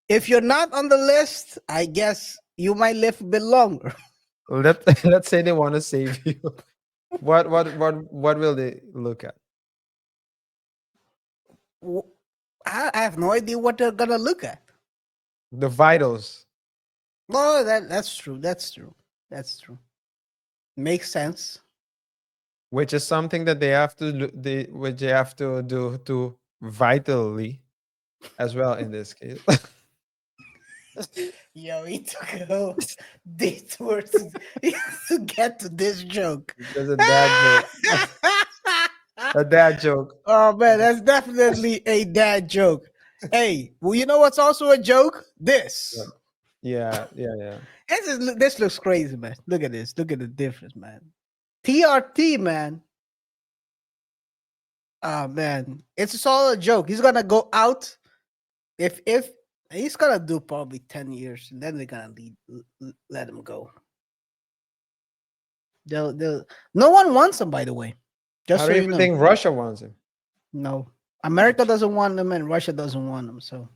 Speaker 1: If you're not on the list, I guess you might live a bit longer.
Speaker 4: Let's say they want to save you. What will they look at?
Speaker 1: I have no idea what they're gonna look at.
Speaker 4: The vitals.
Speaker 1: No, that's true. That's true. That's true. Makes sense.
Speaker 4: which is something that which they have to do to Vitally as well in this case.
Speaker 1: Yo, he took a whole detour to get to this joke.
Speaker 4: There's a dad joke. A dad joke.
Speaker 1: Oh man, that's definitely a dad joke. Hey, well, you know what's also a joke? This.
Speaker 4: Yeah, yeah, yeah.
Speaker 1: This looks crazy, man. Look at this. Look at the difference, man. TRT, man. Oh man, it's a solid joke. He's gonna go out if he's gonna do probably 10 years, and then they're gonna let him go. They'll no one wants him, by the way. Just
Speaker 4: How
Speaker 1: so
Speaker 4: do you
Speaker 1: you
Speaker 4: even
Speaker 1: know.
Speaker 4: think Russia wants him?
Speaker 1: No. America doesn't want him and Russia doesn't want him. So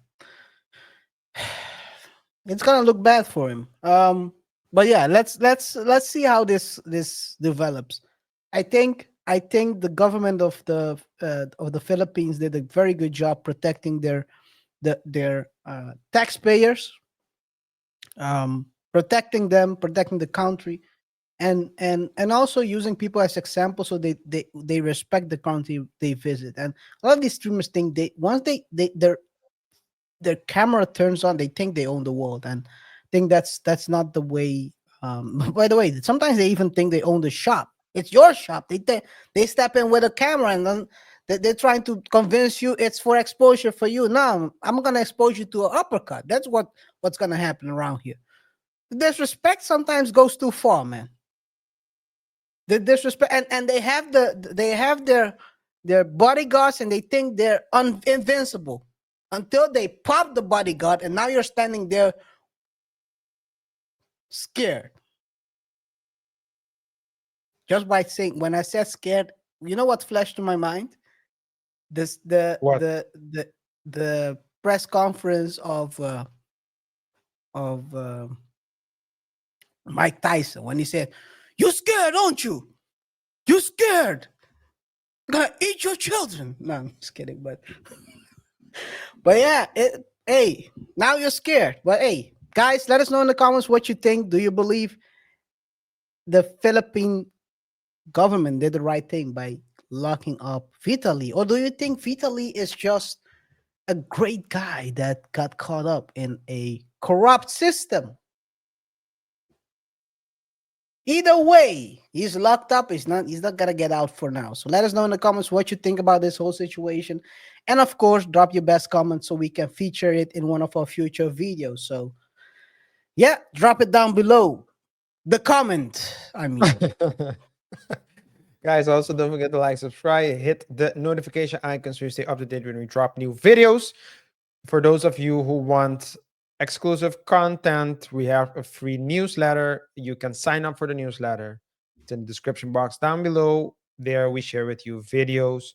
Speaker 1: it's gonna look bad for him. But yeah, let's see how this develops. I think the government of the Philippines did a very good job protecting their taxpayers, protecting them, protecting the country, and also using people as example, so they respect the country they visit. And a lot of these streamers think they once their camera turns on, they think they own the world, and think that's not the way. By the way, sometimes they even think they own the shop. It's your shop. They step in with a camera, and then they're trying to convince you it's for exposure for you. Now I'm gonna expose you to an uppercut. That's what's gonna happen around here. The disrespect sometimes goes too far, man. The disrespect, and they have their bodyguards, and they think they're invincible until they pop the bodyguard, and now you're standing there scared. Just by saying, when I said scared, you know what flashed to my mind? This
Speaker 4: What?
Speaker 1: the press conference of Mike Tyson, when he said, "You scared, aren't you? You scared? Gonna eat your children." No, I'm just kidding, but yeah, hey, now you're scared. But hey, guys, let us know in the comments what you think. Do you believe the Philippine government did the right thing by locking up Vitaly, or do you think Vitaly is just a great guy that got caught up in a corrupt system? Either way, he's locked up. He's not gonna get out for now. So let us know in the comments what you think about this whole situation. And of course, drop your best comment so we can feature it in one of our future videos. So yeah, drop it down below. The comment. I mean,
Speaker 4: Guys, also don't forget to like, subscribe, hit the notification icon so you stay up to date when we drop new videos. For those of you who want exclusive content, we have a free newsletter. You can sign up for the newsletter. It's in the description box down below. There we share with you videos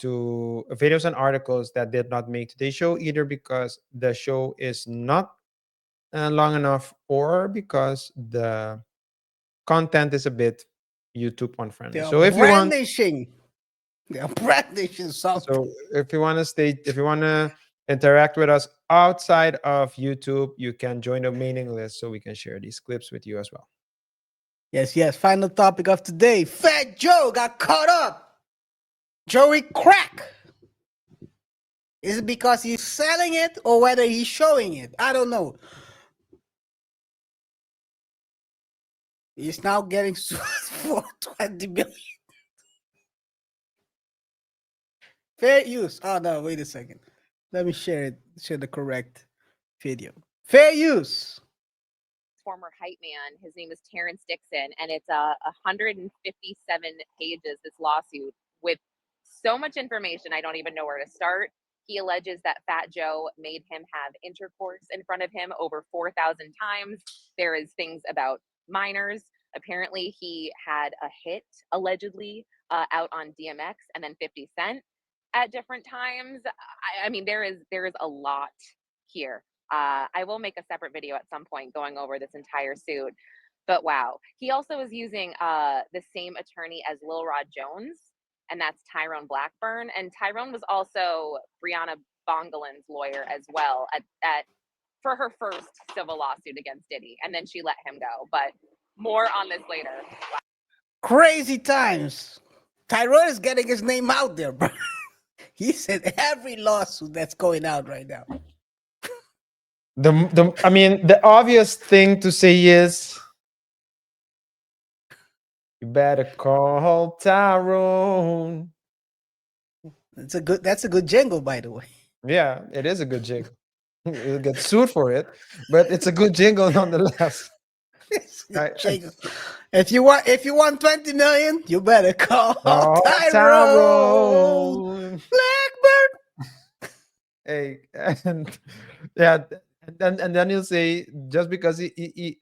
Speaker 4: and articles that did not make today's show, either because the show is not long enough, or because the content is a bit YouTube unfriendly.
Speaker 1: they're
Speaker 4: So if you want,
Speaker 1: brandishing. They're brandishing something.
Speaker 4: so if you want to interact with us outside of YouTube, you can join the mailing list so we can share these clips with you as well.
Speaker 1: Yes. Final topic of today. Fat Joe got caught up. Joey crack. Is it because he's selling it or whether he's showing it? I don't know. He's now getting sued for 20 million. Fair use. Oh no, wait a second. Let me share the correct video. Fair use.
Speaker 7: Former hype man. His name is Terrence Dixon, and it's 157 pages, this lawsuit, with so much information I don't even know where to start. He alleges that Fat Joe made him have intercourse in front of him over 4,000 times. There is things about minors. Apparently, he had a hit, allegedly, out on DMX and then 50 Cent at different times. I mean, there is a lot here. I will make a separate video at some point going over this entire suit. But wow, he also is using the same attorney as Lil Rod Jones, and that's Tyrone Blackburn. And Tyrone was also Brianna Bongolan's lawyer as well for her first civil lawsuit against Diddy, and then she let him go. But more on this later. Wow.
Speaker 1: Crazy times. Tyrone is getting his name out there, bro. He said every lawsuit that's going out right now.
Speaker 4: I mean, the obvious thing to say is you better call Tyrone.
Speaker 1: That's a good jingle, by the way.
Speaker 4: Yeah, it is a good jingle. You'll get sued for it, but it's a good jingle nonetheless.
Speaker 1: It's a good
Speaker 4: I-
Speaker 1: jingle. If you want 20 million, you better call
Speaker 4: Oh,
Speaker 1: Tyrone.
Speaker 4: Tyrone.
Speaker 1: Blackbird.
Speaker 4: Hey, and yeah, and then he'll say just because he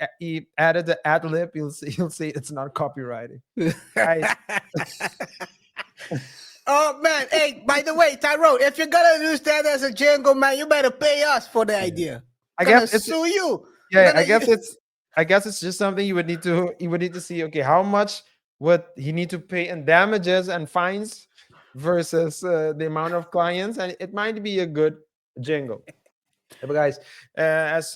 Speaker 4: added the ad lib, he'll say it's not copyrighted. Guys,
Speaker 1: Oh man, hey, by the way, Tyrone, if you're gonna use that as a jingle, man, you better pay us for the idea.
Speaker 4: I
Speaker 1: Gonna
Speaker 4: guess it's
Speaker 1: sue you.
Speaker 4: yeah.
Speaker 1: Gonna
Speaker 4: I guess it's just something you would need to see. Okay, how much would he need to pay in damages and fines versus the amount of clients, and it might be a good jingle. Yeah, but guys, as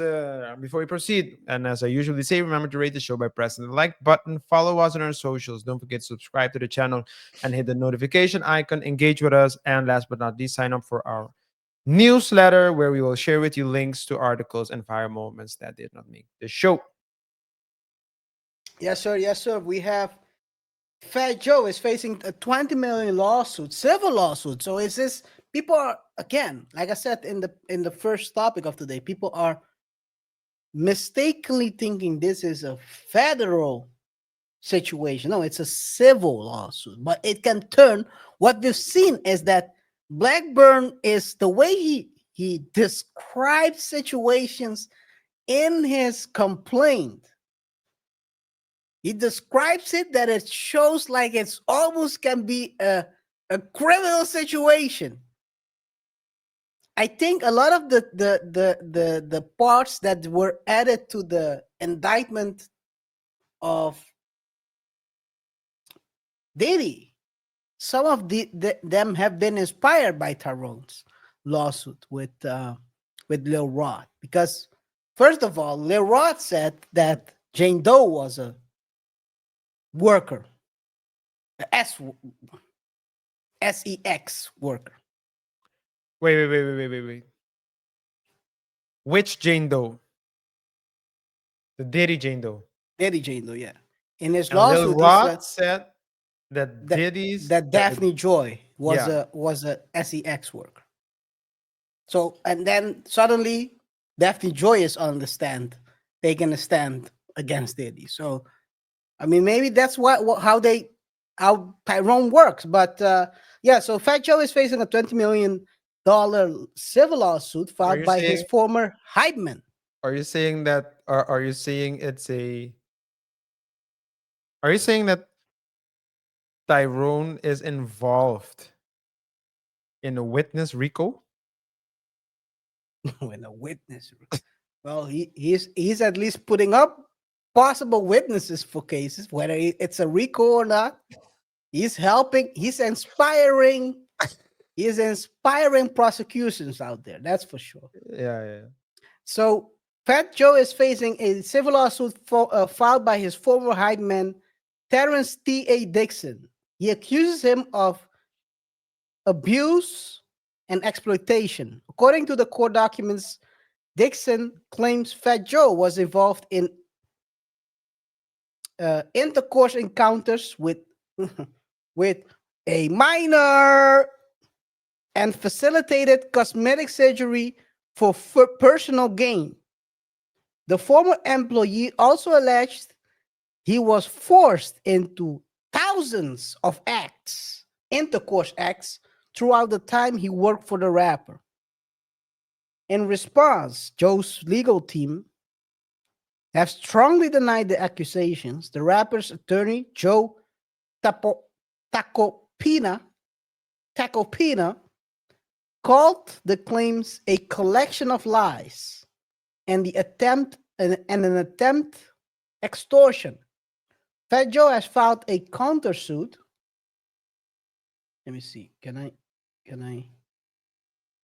Speaker 4: before we proceed, and as I usually say, remember to rate the show by pressing the like button. Follow us on our socials. Don't forget to subscribe to the channel and hit the notification icon. Engage with us, and last but not least, sign up for our newsletter where we will share with you links to articles and fire moments that did not make the show.
Speaker 1: Yes, sir. Yes, sir. We have Fat Joe is facing a 20 million lawsuit, civil lawsuit. So is this people are again, like I said in the first topic of today, people are mistakenly thinking this is a federal situation. No, it's a civil lawsuit, but it can turn. What we've seen is that Blackburn is the way he describes situations in his complaint. He describes it that it shows like it's almost can be a criminal situation. I think a lot of the parts that were added to the indictment of Diddy, some of them have been inspired by Tyrone's lawsuit with Lil Rod, because first of all, Lil Rod said that Jane Doe was a worker, a SEX worker.
Speaker 4: Wait. Which Jane Doe? The Diddy Jane Doe.
Speaker 1: Diddy Jane Doe, yeah. In his
Speaker 4: And Lil
Speaker 1: lawsuit, he
Speaker 4: Rod
Speaker 1: said
Speaker 4: said that Diddy's
Speaker 1: that Daphne Joy was
Speaker 4: yeah.
Speaker 1: a SEX worker. So and then suddenly Daphne Joy is on the stand, taking a stand against Diddy. So I mean, maybe that's how Tyrone works. But yeah, so Fat Joe is facing a $20 million civil lawsuit filed by his former hype man.
Speaker 4: Are you saying that? Are you saying it's a? Are you saying that Tyrone is involved in a witness RICO?
Speaker 1: When a witness, well, he's at least putting up possible witnesses for cases, whether it's a RICO or not. He's helping. He's inspiring prosecutions out there. That's for sure.
Speaker 4: Yeah.
Speaker 1: So Fat Joe is facing a civil lawsuit filed by his former hype man, Terrence T.A. Dixon. He accuses him of abuse and exploitation. According to the court documents, Dixon claims Fat Joe was involved in intercourse encounters with with a minor and facilitated cosmetic surgery for personal gain. The former employee also alleged he was forced into thousands of intercourse acts, throughout the time he worked for the rapper. In response, Joe's legal team have strongly denied the accusations. The rapper's attorney, Joe Tacopina, called the claims a collection of lies and an attempt extortion. Fat Joe has filed a countersuit. Let me see. Can I?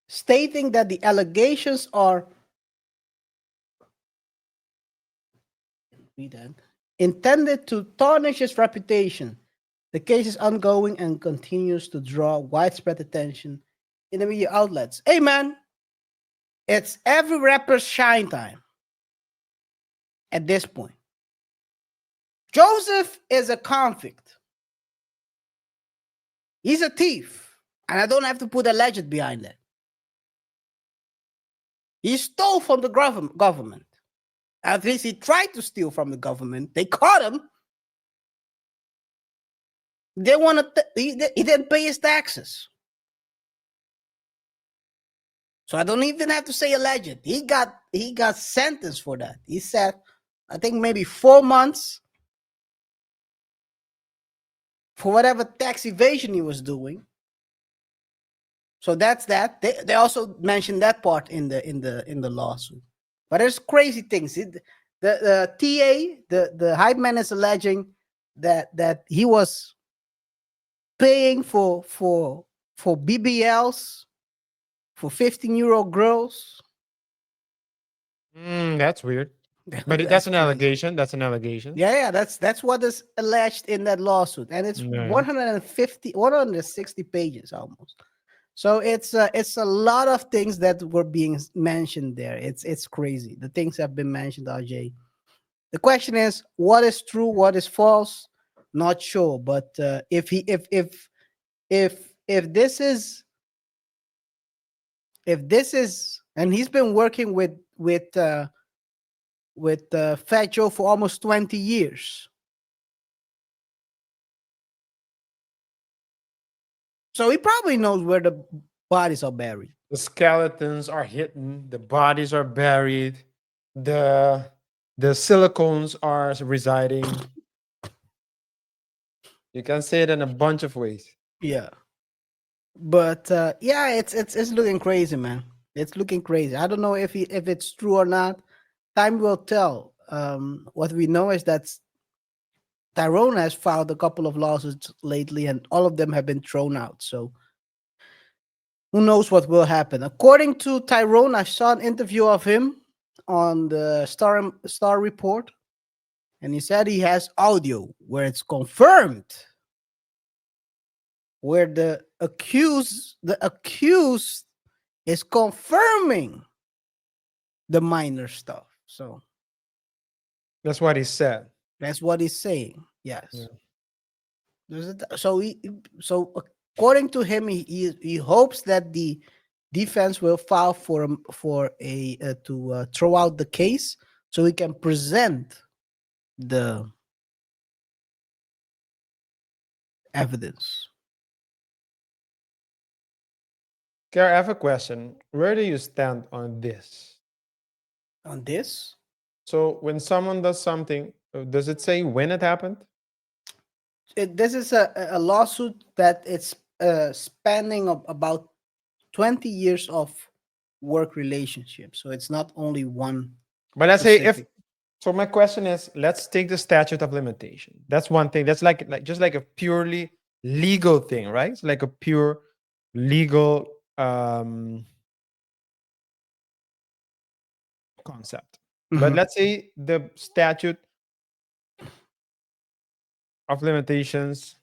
Speaker 1: Stating that the allegations are. Read that. intended to tarnish his reputation. The case is ongoing and continues to draw widespread attention in the media outlets. Hey, man, it's every rapper's shine time at this point. Joseph is a convict. He's a thief. And I don't have to put alleged behind it. He stole from the government. At least he tried to steal from the government. They caught him. They he didn't pay his taxes. So I don't even have to say alleged. He got sentenced for that. He said, I think maybe 4 months for whatever tax evasion he was doing. So that's that. They also mentioned that part in the lawsuit. But there's crazy things. The TA, the hype man is alleging that he was paying for BBLs for 15-year-old girls.
Speaker 4: That's weird. But that's
Speaker 1: That's
Speaker 4: an
Speaker 1: crazy.
Speaker 4: allegation. That's an allegation.
Speaker 1: Yeah, that's what is alleged in that lawsuit, and it's
Speaker 4: Yeah.
Speaker 1: 160 pages almost. So it's a lot of things that were being mentioned there. It's crazy. The things have been mentioned, RJ. The question is, what is true, what is false? Not sure, but if this is, and he's been working with Fat Joe for almost 20 years. So he probably knows where the bodies are buried.
Speaker 4: The skeletons are hidden. The bodies are buried. The silicones are residing. You can say it in a bunch of ways.
Speaker 1: Yeah. But yeah, it's looking crazy, man. It's looking crazy. I don't know if it's true or not. Time will tell. What we know is that Tyrone has filed a couple of lawsuits lately, and all of them have been thrown out. So who knows what will happen? According to Tyrone, I saw an interview of him on the Star Report, and he said he has audio where it's confirmed, where the accused is confirming the minor stuff. So
Speaker 4: that's what he said.
Speaker 1: That's what he's saying. Yes.
Speaker 4: Yeah.
Speaker 1: So according to him, he hopes that the defense will file to throw out the case so he can present the evidence.
Speaker 4: KaiR, I have a question. Where do you stand on this?
Speaker 1: On this?
Speaker 4: So when someone does something, does it say when it happened?
Speaker 1: This is a lawsuit that it's spanning about 20 years of work relationship. So it's not only one.
Speaker 4: But let's say so my question is, let's take the statute of limitation. That's one thing. That's like just like a purely legal thing, right? It's like a pure legal concept. But let's say the statute of limitations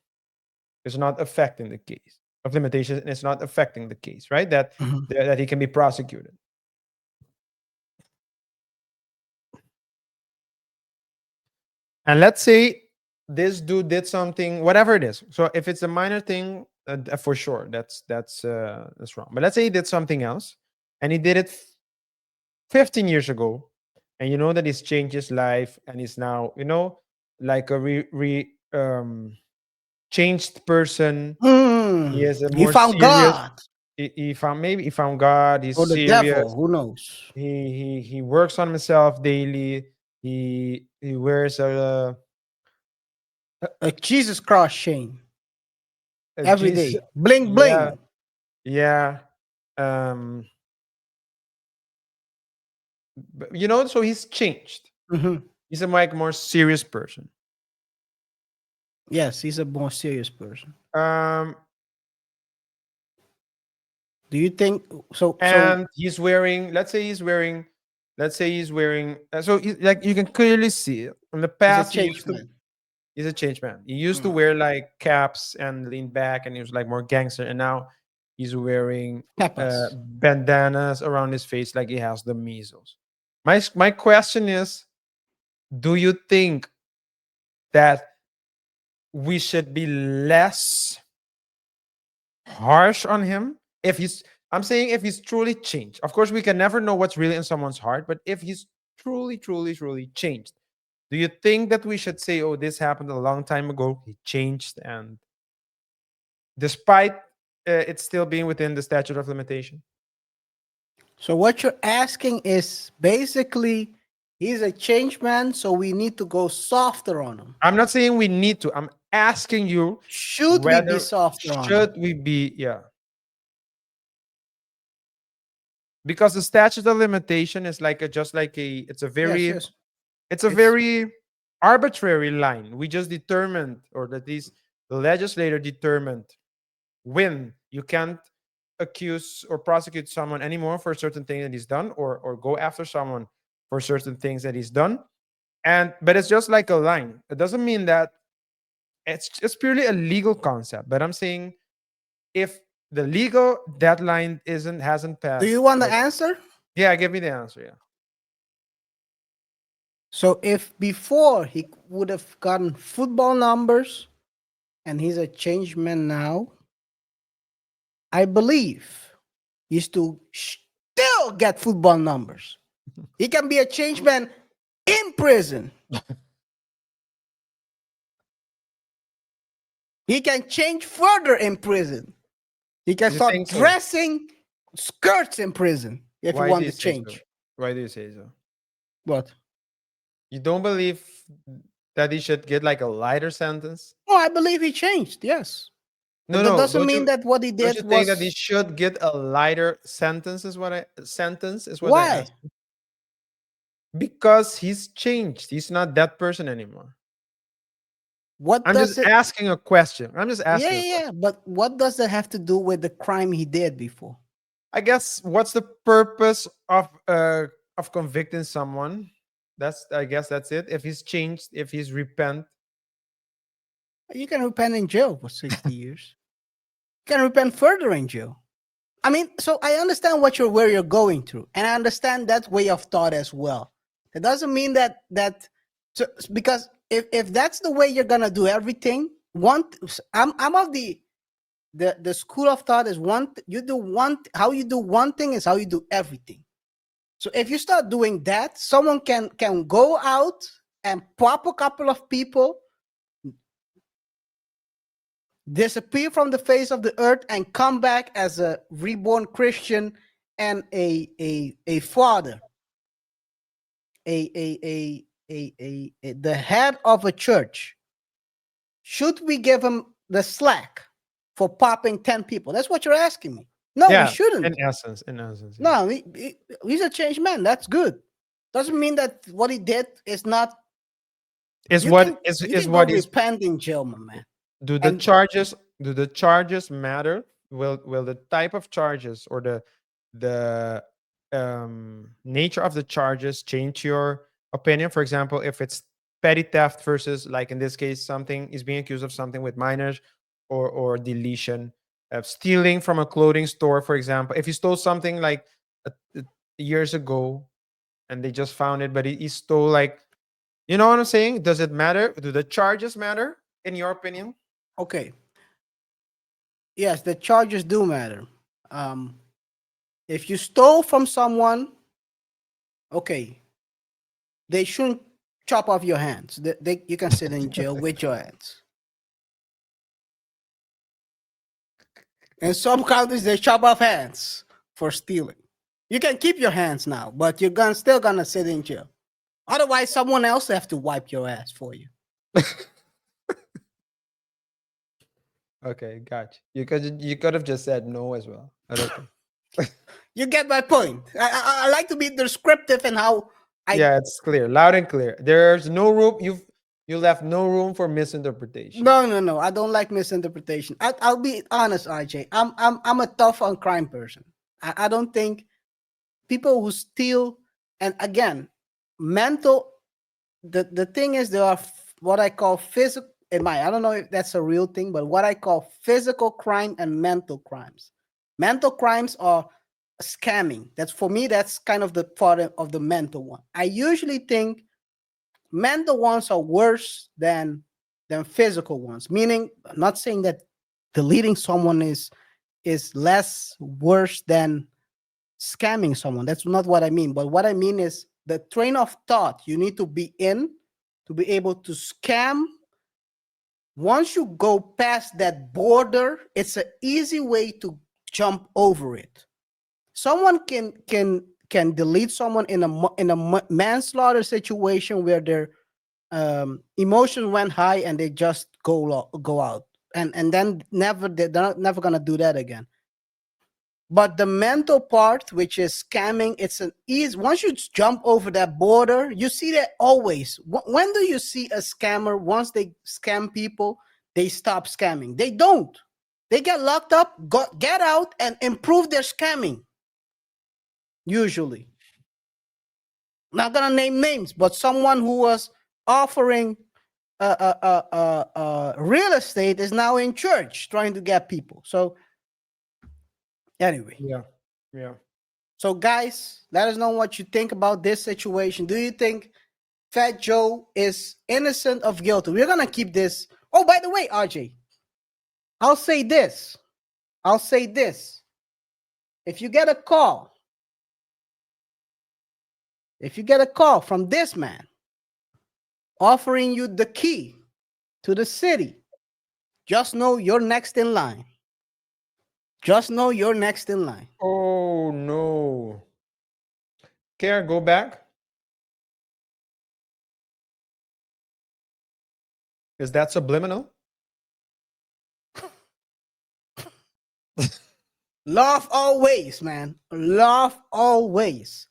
Speaker 4: is not affecting the case. Of limitations is not affecting the case, right? That he can be prosecuted. And let's say this dude did something, whatever it is. So if it's a minor thing, for sure, that's wrong. But let's say he did something else, and he did it 15 years ago, and you know that he's changed his life, and he's now, like a changed person. He is a more
Speaker 1: found
Speaker 4: serious.
Speaker 1: God.
Speaker 4: He found God. He's
Speaker 1: or the
Speaker 4: serious.
Speaker 1: devil. Who knows?
Speaker 4: He works on himself daily. He wears a
Speaker 1: Jesus cross chain every
Speaker 4: Jesus-
Speaker 1: day. Bling bling.
Speaker 4: Yeah. But, so he's changed. He's a more serious person.
Speaker 1: Yes, he's a more serious person.
Speaker 4: Do
Speaker 1: you think so?
Speaker 4: And he's wearing, let's say let's say he's wearing, like you can clearly see it. In the
Speaker 1: He's a
Speaker 4: past,
Speaker 1: changed man.
Speaker 4: he's a changed man. He used to wear like caps and lean back, and he was like more gangster. And now he's wearing
Speaker 1: Peppers.
Speaker 4: bandanas around his face, like he has the measles. My question is, do you think that we should be less harsh on him if he's? I'm saying if he's truly changed. Of course, we can never know what's really in someone's heart, but if he's truly, truly, truly changed, do you think that we should say, "Oh, this happened a long time ago. He changed," and despite it still being within the statute of limitation?
Speaker 1: So what you're asking is basically he's a changed man, so we need to go softer on him.
Speaker 4: I'm not saying we need to. I'm asking you
Speaker 1: Should we be
Speaker 4: whether
Speaker 1: softer on him?
Speaker 4: should we be, yeah. Because the statute of limitation is like just like it's a very
Speaker 1: Yes, yes.
Speaker 4: it's a
Speaker 1: It's-
Speaker 4: very arbitrary line. We just determined, or that these the legislator determined, when you can't accuse or prosecute someone anymore for a certain thing that he's done, or go after someone for certain things that he's done. But it's just like a line. It doesn't mean that it's purely a legal concept. But I'm saying, if the legal deadline hasn't passed.
Speaker 1: Do you want the
Speaker 4: like-
Speaker 1: answer?
Speaker 4: Yeah, give me the answer. Yeah.
Speaker 1: So if before he would have gotten football numbers and he's a changed man now, I believe he's to still get football numbers. He can be a changed man in prison. He can change further in prison. He can
Speaker 4: You
Speaker 1: start
Speaker 4: think so?
Speaker 1: dressing skirts in prison if
Speaker 4: Why
Speaker 1: you
Speaker 4: do
Speaker 1: want
Speaker 4: you
Speaker 1: to
Speaker 4: say
Speaker 1: change.
Speaker 4: so? Why do you say so?
Speaker 1: What?
Speaker 4: You don't believe that he should get like a lighter sentence?
Speaker 1: Oh, I believe he changed. Yes.
Speaker 4: No,
Speaker 1: But
Speaker 4: no.
Speaker 1: that doesn't
Speaker 4: don't
Speaker 1: mean
Speaker 4: you,
Speaker 1: that what he
Speaker 4: don't
Speaker 1: did
Speaker 4: you
Speaker 1: was.
Speaker 4: think that he should get a lighter sentence? Is what I I
Speaker 1: Why?
Speaker 4: asked. Because he's changed. He's not that person anymore.
Speaker 1: What
Speaker 4: I'm
Speaker 1: does
Speaker 4: just
Speaker 1: it?
Speaker 4: asking a question. I'm just
Speaker 1: Yeah,
Speaker 4: asking.
Speaker 1: yeah, yeah. But what does that have to do with the crime he did before?
Speaker 4: I guess what's the purpose of convicting someone? I guess that's it. If he's changed, if he's repent.
Speaker 1: You can repent in jail for 60 years. You can repent further in jail. I mean, so I understand where you're going through, and I understand that way of thought as well. It doesn't mean that because if that's the way you're gonna do everything, I'm of the school of thought is how you do one thing is how you do everything. So if you start doing that, someone can go out and pop a couple of people, disappear from the face of the earth, and come back as a reborn Christian and a father, the head of a church. Should we give him the slack for popping 10 people? That's what you're asking me. No, we shouldn't.
Speaker 4: In essence. Yeah.
Speaker 1: No, he's a changed man. That's good. Doesn't mean that what he did is not.
Speaker 4: Is
Speaker 1: You
Speaker 4: what
Speaker 1: can-
Speaker 4: is
Speaker 1: you
Speaker 4: is
Speaker 1: can
Speaker 4: what
Speaker 1: go
Speaker 4: is
Speaker 1: repent in jail, my man.
Speaker 4: do the
Speaker 1: and-
Speaker 4: charges matter? Will the type of charges or the nature of the charges change your opinion? For example, if it's petty theft versus, like in this case, something is being accused of something with minors, or deletion, stealing from a clothing store, for example. If he stole something like years ago and they just found it, but he stole, like, you know what I'm saying? Does it matter? Do the charges matter in your opinion?
Speaker 1: Okay. Yes, the charges do matter. If you stole from someone, okay, they shouldn't chop off your hands. You can sit in jail with your hands. In some countries, they chop off hands for stealing. You can keep your hands now, but you're still gonna sit in jail. Otherwise, someone else have to wipe your ass for you.
Speaker 4: Okay, gotcha. You could have just said no as well. But okay.
Speaker 1: You get my point. I like to be descriptive in how
Speaker 4: Yeah, it's clear, loud and clear. There's no room. You left no room for misinterpretation.
Speaker 1: No. I don't like misinterpretation. I'll be honest, RJ. I'm a tough on crime person. I don't think people who steal And again, mental. The thing is, there are what I call physical. I don't know if that's a real thing, but what I call physical crime and mental crimes. Mental crimes are scamming. That's for me. That's kind of the part of the mental one. I usually think mental ones are worse than physical ones. Meaning, I'm not saying that deleting someone is less worse than scamming someone. That's not what I mean. But what I mean is the train of thought you need to be in to be able to scam. Once you go past that border, it's an easy way to jump over it. Someone can delete someone in a manslaughter situation where their emotions went high and they just go out, and then they're never gonna do that again. But the mental part, which is scamming, it's an easy. Once you jump over that border, you see that always. When do you see a scammer? Once they scam people, they stop scamming. They don't. They get locked up, get out, and improve their scamming. Usually, not gonna name names, but someone who was offering real estate is now in church trying to get people. So anyway,
Speaker 4: Yeah.
Speaker 1: so guys, let us know what you think about this situation. Do you think Fat Joe is innocent of guilty? We're gonna keep this. Oh, by the way, RJ, I'll say this. If you get a call, from this man offering you the key to the city, just know you're next in line.
Speaker 4: Oh no. KaiR, go back. Is that subliminal?
Speaker 1: Love always, man. Love always.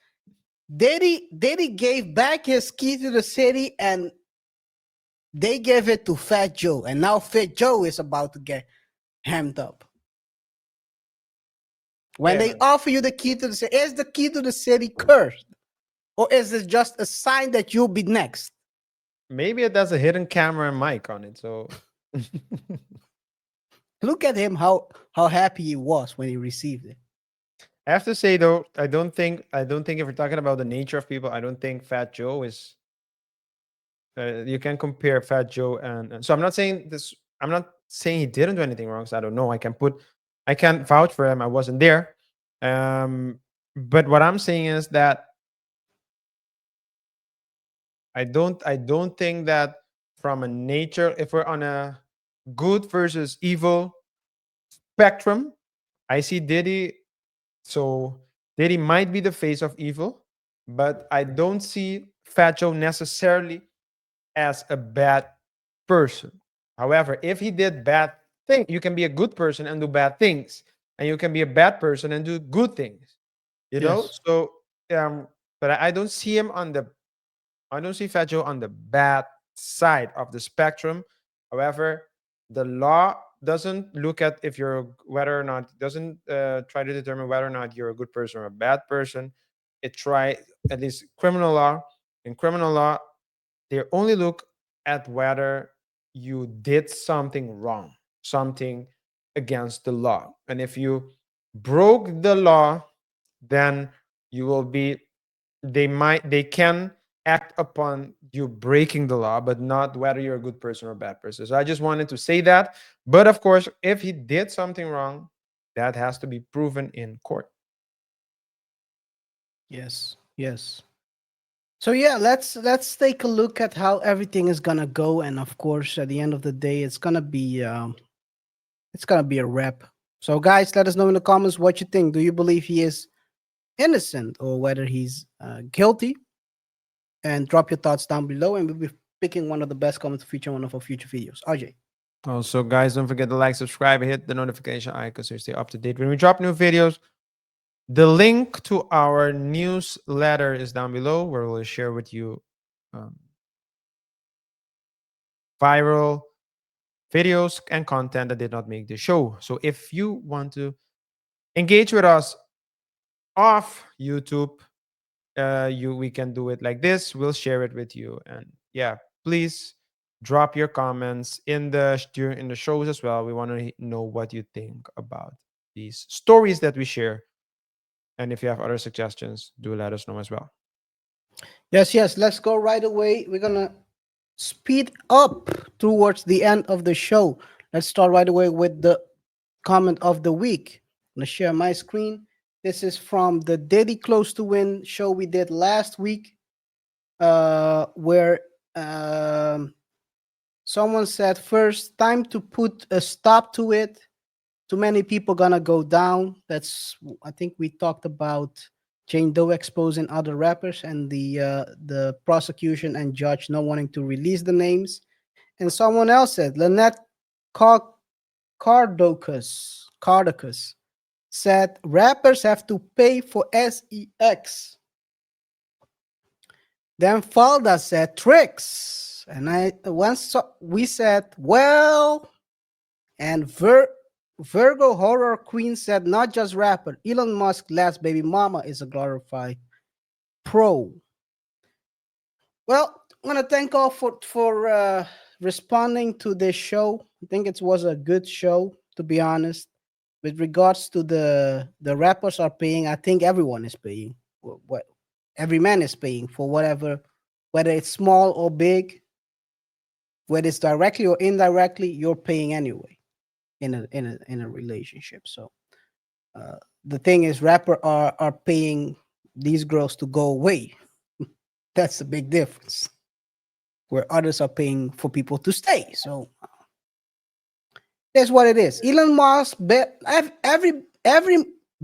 Speaker 1: Diddy gave back his key to the city, and they gave it to Fat Joe, and now Fat Joe is about to get hammed up. When they offer you the key to the city, is the key to the city cursed? Or is it just a sign that you'll be next?
Speaker 4: Maybe it has a hidden camera and mic on it. So
Speaker 1: look at him, how happy he was when he received it.
Speaker 4: I have to say though, I don't think if we're talking about the nature of people, I don't think Fat Joe is. You can compare Fat Joe and so I'm not saying this. I'm not saying he didn't do anything wrong. So I don't know. I can't vouch for him. I wasn't there. But what I'm saying is that I don't think that from a nature, if we're on a good versus evil spectrum, I see Diddy. So Diddy might be the face of evil, but I don't see Fat Joe necessarily as a bad person. However, if he did bad things, you can be a good person and do bad things, and you can be a bad person and do good things. You know.
Speaker 1: Yes.
Speaker 4: So, but I don't see him on the. I don't see Fat Joe on the bad side of the spectrum. However, the law doesn't look at if you're whether or not doesn't try to determine whether or not you're a good person or a bad person. It try at least criminal law. In criminal law, they only look at whether you did something wrong, something against the law. And if you broke the law, then you will be they can act upon you breaking the law, but not whether you're a good person or a bad person. So I just wanted to say that. But of course, if he did something wrong, that has to be proven in court.
Speaker 1: Yes. So yeah, let's take a look at how everything is gonna go, and of course, at the end of the day, it's gonna be a wrap. So guys, let us know in the comments what you think. Do you believe he is innocent or whether he's guilty? And drop your thoughts down below, and we'll be picking one of the best comments to feature in one of our future videos. RJ.
Speaker 4: Also, guys, don't forget to like, subscribe, and hit the notification icon so you stay up to date when we drop new videos. The link to our newsletter is down below, where we'll share with you viral videos and content that did not make the show. So if you want to engage with us off YouTube, we can do it like this. We'll share it with you. And yeah, please drop your comments in the shows as well. We want to know what you think about these stories that we share. And if you have other suggestions, do let us know as well.
Speaker 1: Yes. Let's go right away. We're gonna speed up towards the end of the show. Let's start right away with the comment of the week. I'm gonna share my screen. This is from the Diddy Close to Win show we did last week, where someone said, first, time to put a stop to it. Too many people gonna go down. I think we talked about Jane Doe exposing other rappers and the prosecution and judge not wanting to release the names. And someone else said, Lynette Cardocus said, rappers have to pay for sex. Then Falda said, tricks. And we said, well, and Virgo Horror Queen said, not just rapper. Elon Musk's last baby mama is a glorified pro. Well, I want to thank all for responding to this show. I think it was a good show, to be honest. With regards to the rappers are paying, I think everyone is paying. What every man is paying for whatever, whether it's small or big, whether it's directly or indirectly, you're paying anyway in a relationship. So the thing is, rappers are paying these girls to go away. That's the big difference. Where others are paying for people to stay. So that's what it is. Elon Musk, every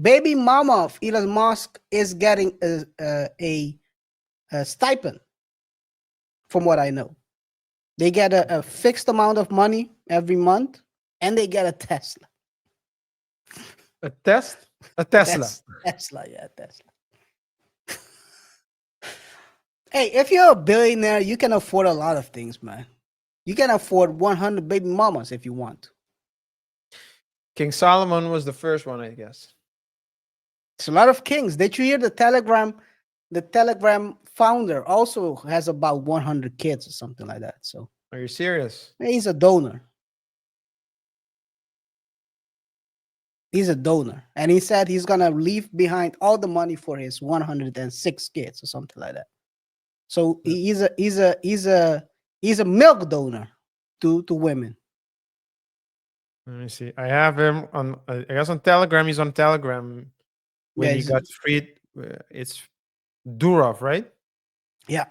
Speaker 1: baby mama of Elon Musk is getting a stipend, from what I know. They get a fixed amount of money every month, and they get a Tesla.
Speaker 4: A Tesla.
Speaker 1: Tesla, yeah, Tesla. Hey, if you're a billionaire, you can afford a lot of things, man. You can afford 100 baby mamas if you want to.
Speaker 4: King Solomon was the first one, I guess.
Speaker 1: It's a lot of kings. Did you hear the Telegram? The Telegram founder also has about 100 kids or something like that. So,
Speaker 4: are you serious?
Speaker 1: He's a donor. He's a donor, and he said he's gonna leave behind all the money for his 106 kids or something like that. So he's a milk donor to women.
Speaker 4: Let me see. I have him on. I guess on Telegram. He's on Telegram when he got freed. It's Durov, right?
Speaker 1: Yeah.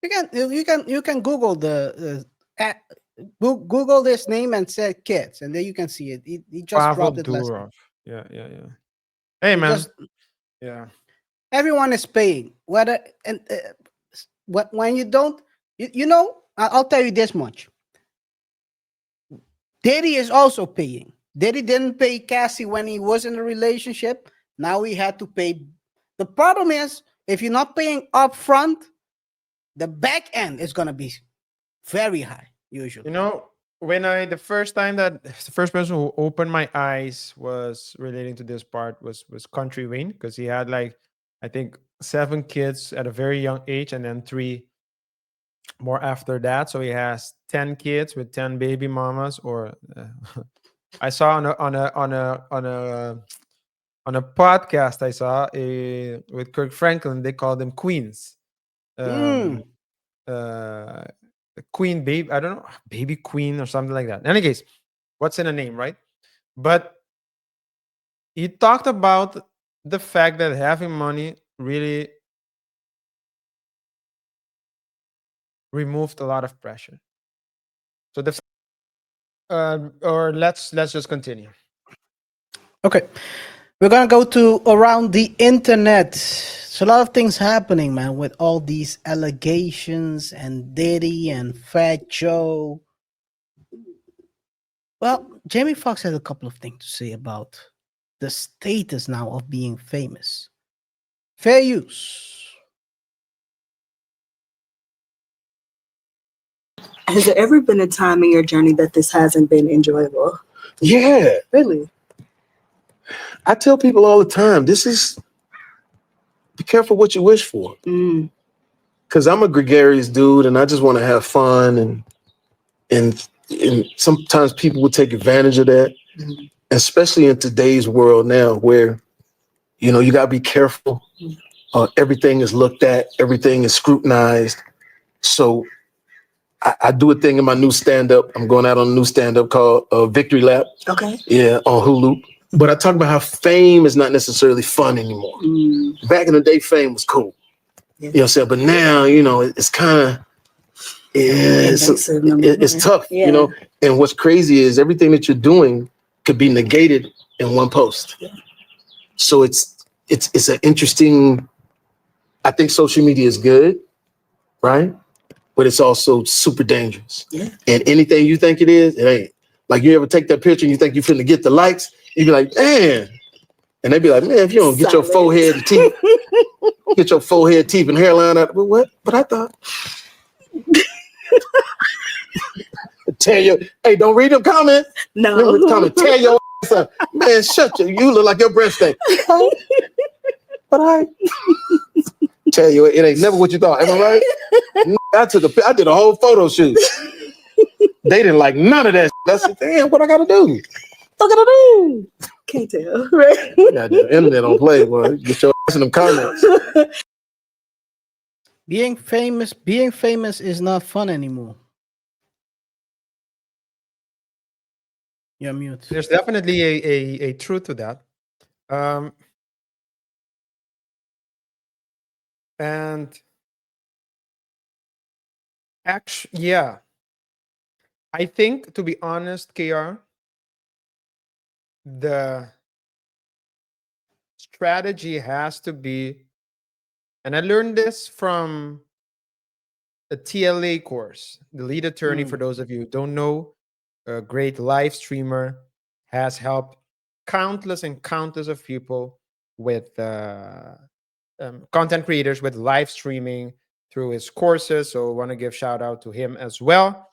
Speaker 1: You can Google Google this name and say kids, and then you can see it. He just
Speaker 4: Pavel
Speaker 1: dropped it last night.
Speaker 4: Yeah. Hey, man. Yeah.
Speaker 1: Everyone is paying. Whether and when you don't, I'll tell you this much. Diddy is also paying. Diddy didn't pay Cassie when he was in a relationship. Now he had to pay. The problem is, if you're not paying upfront, the back end is gonna be very high usually.
Speaker 4: The first person who opened my eyes was relating to this part was Country Wayne, because he had I think 7 kids at a very young age, and then 3 more after that. So he has 10 kids with 10 baby mamas. Or I saw on a podcast I saw with Kirk Franklin, they call them queens. Queen baby, I don't know, baby queen or something like that. In any case, what's in a name, right? But he talked about the fact that having money really removed a lot of pressure. So let's just continue.
Speaker 1: Okay, we're gonna go to around the internet. So a lot of things happening, man, with all these allegations and Diddy and Fat Joe. Well, Jamie Foxx has a couple of things to say about the status now of being famous. Fair use.
Speaker 11: Has there ever been a time in your journey that this hasn't been enjoyable?
Speaker 12: Yeah.
Speaker 11: Really?
Speaker 12: I tell people all the time, this is be careful what you wish for.
Speaker 11: Mm.
Speaker 12: Because I'm a gregarious dude and I just want to have fun and sometimes people will take advantage of that, especially in today's world now where, you got to be careful. Everything is looked at, everything is scrutinized. So I do a thing in my new stand-up. I'm going out on a new stand-up called Victory Lap.
Speaker 11: Okay.
Speaker 12: Yeah, on Hulu. But I talk about how fame is not necessarily fun anymore. Back in the day, fame was cool.
Speaker 11: Yeah.
Speaker 12: You know what I'm saying? But now, it's kind of, it's tough,
Speaker 11: Yeah.
Speaker 12: And what's crazy is everything that you're doing could be negated in one post.
Speaker 11: Yeah.
Speaker 12: So it's an interesting, I think social media is good, right? But it's also super dangerous.
Speaker 11: Yeah.
Speaker 12: And anything you think it is, it ain't. Like you ever take that picture and you think you're finna get the likes, you be like, man. And they be like, man, if you don't get your forehead and teeth, get your forehead, teeth, and hairline out. But what? But I thought. Tell you, hey, don't read them comments.
Speaker 11: No.
Speaker 12: Comment, tell your ass up. Man, shut you look like your breath stink. But I tell you, it ain't never what you thought. Am I right? I did a whole photo shoot. They didn't like none of that. I said, damn, what I gotta do?
Speaker 11: What I gotta do? Can't tell, right?
Speaker 12: Yeah, the internet don't play, boy. Get your ass in them comments.
Speaker 1: Being famous is not fun anymore. You're mute.
Speaker 4: There's definitely a truth to that. And actually, yeah. I think, to be honest, KR, the strategy has to be, and I learned this from a TLA course, the lead attorney, for those of you who don't know, a great live streamer, has helped countless and countless of people with content creators with live streaming through his courses. So I want to give shout out to him as well.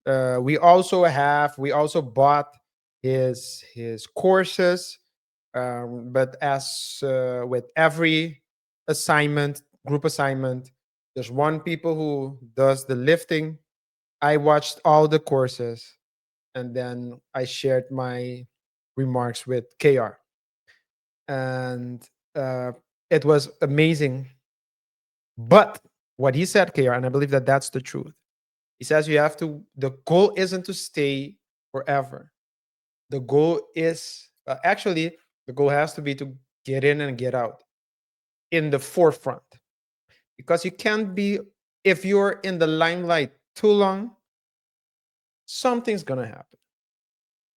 Speaker 4: We also bought his courses, but as with every group assignment, there's one people who does the lifting. I watched all the courses and then I shared my remarks with KR, and it was amazing. But what he said, KR, and I believe that that's the truth, he says the goal isn't to stay forever. The goal is, actually, the goal has to be to get in and get out in the forefront. Because you can't be, if you're in the limelight too long, something's going to happen.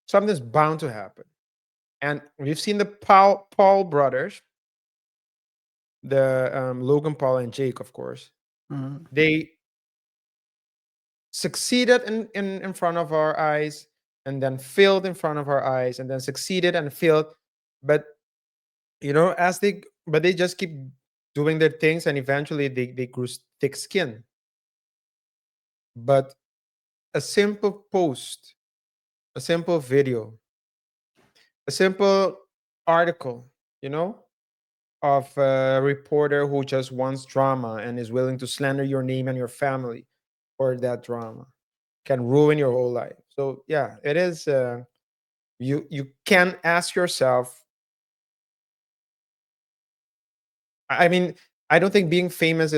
Speaker 4: Something's bound to happen. And we've seen the Paul brothers, the Logan Paul and Jake, of course. They succeeded in front of our eyes, and then failed in front of our eyes, and then succeeded and failed. But they just keep doing their things, and eventually they grew thick skin. But a simple post, a simple video, a simple article, of a reporter who just wants drama and is willing to slander your name and your family for that drama, can ruin your whole life. So yeah, it is. You can ask yourself. I mean, I don't think being famous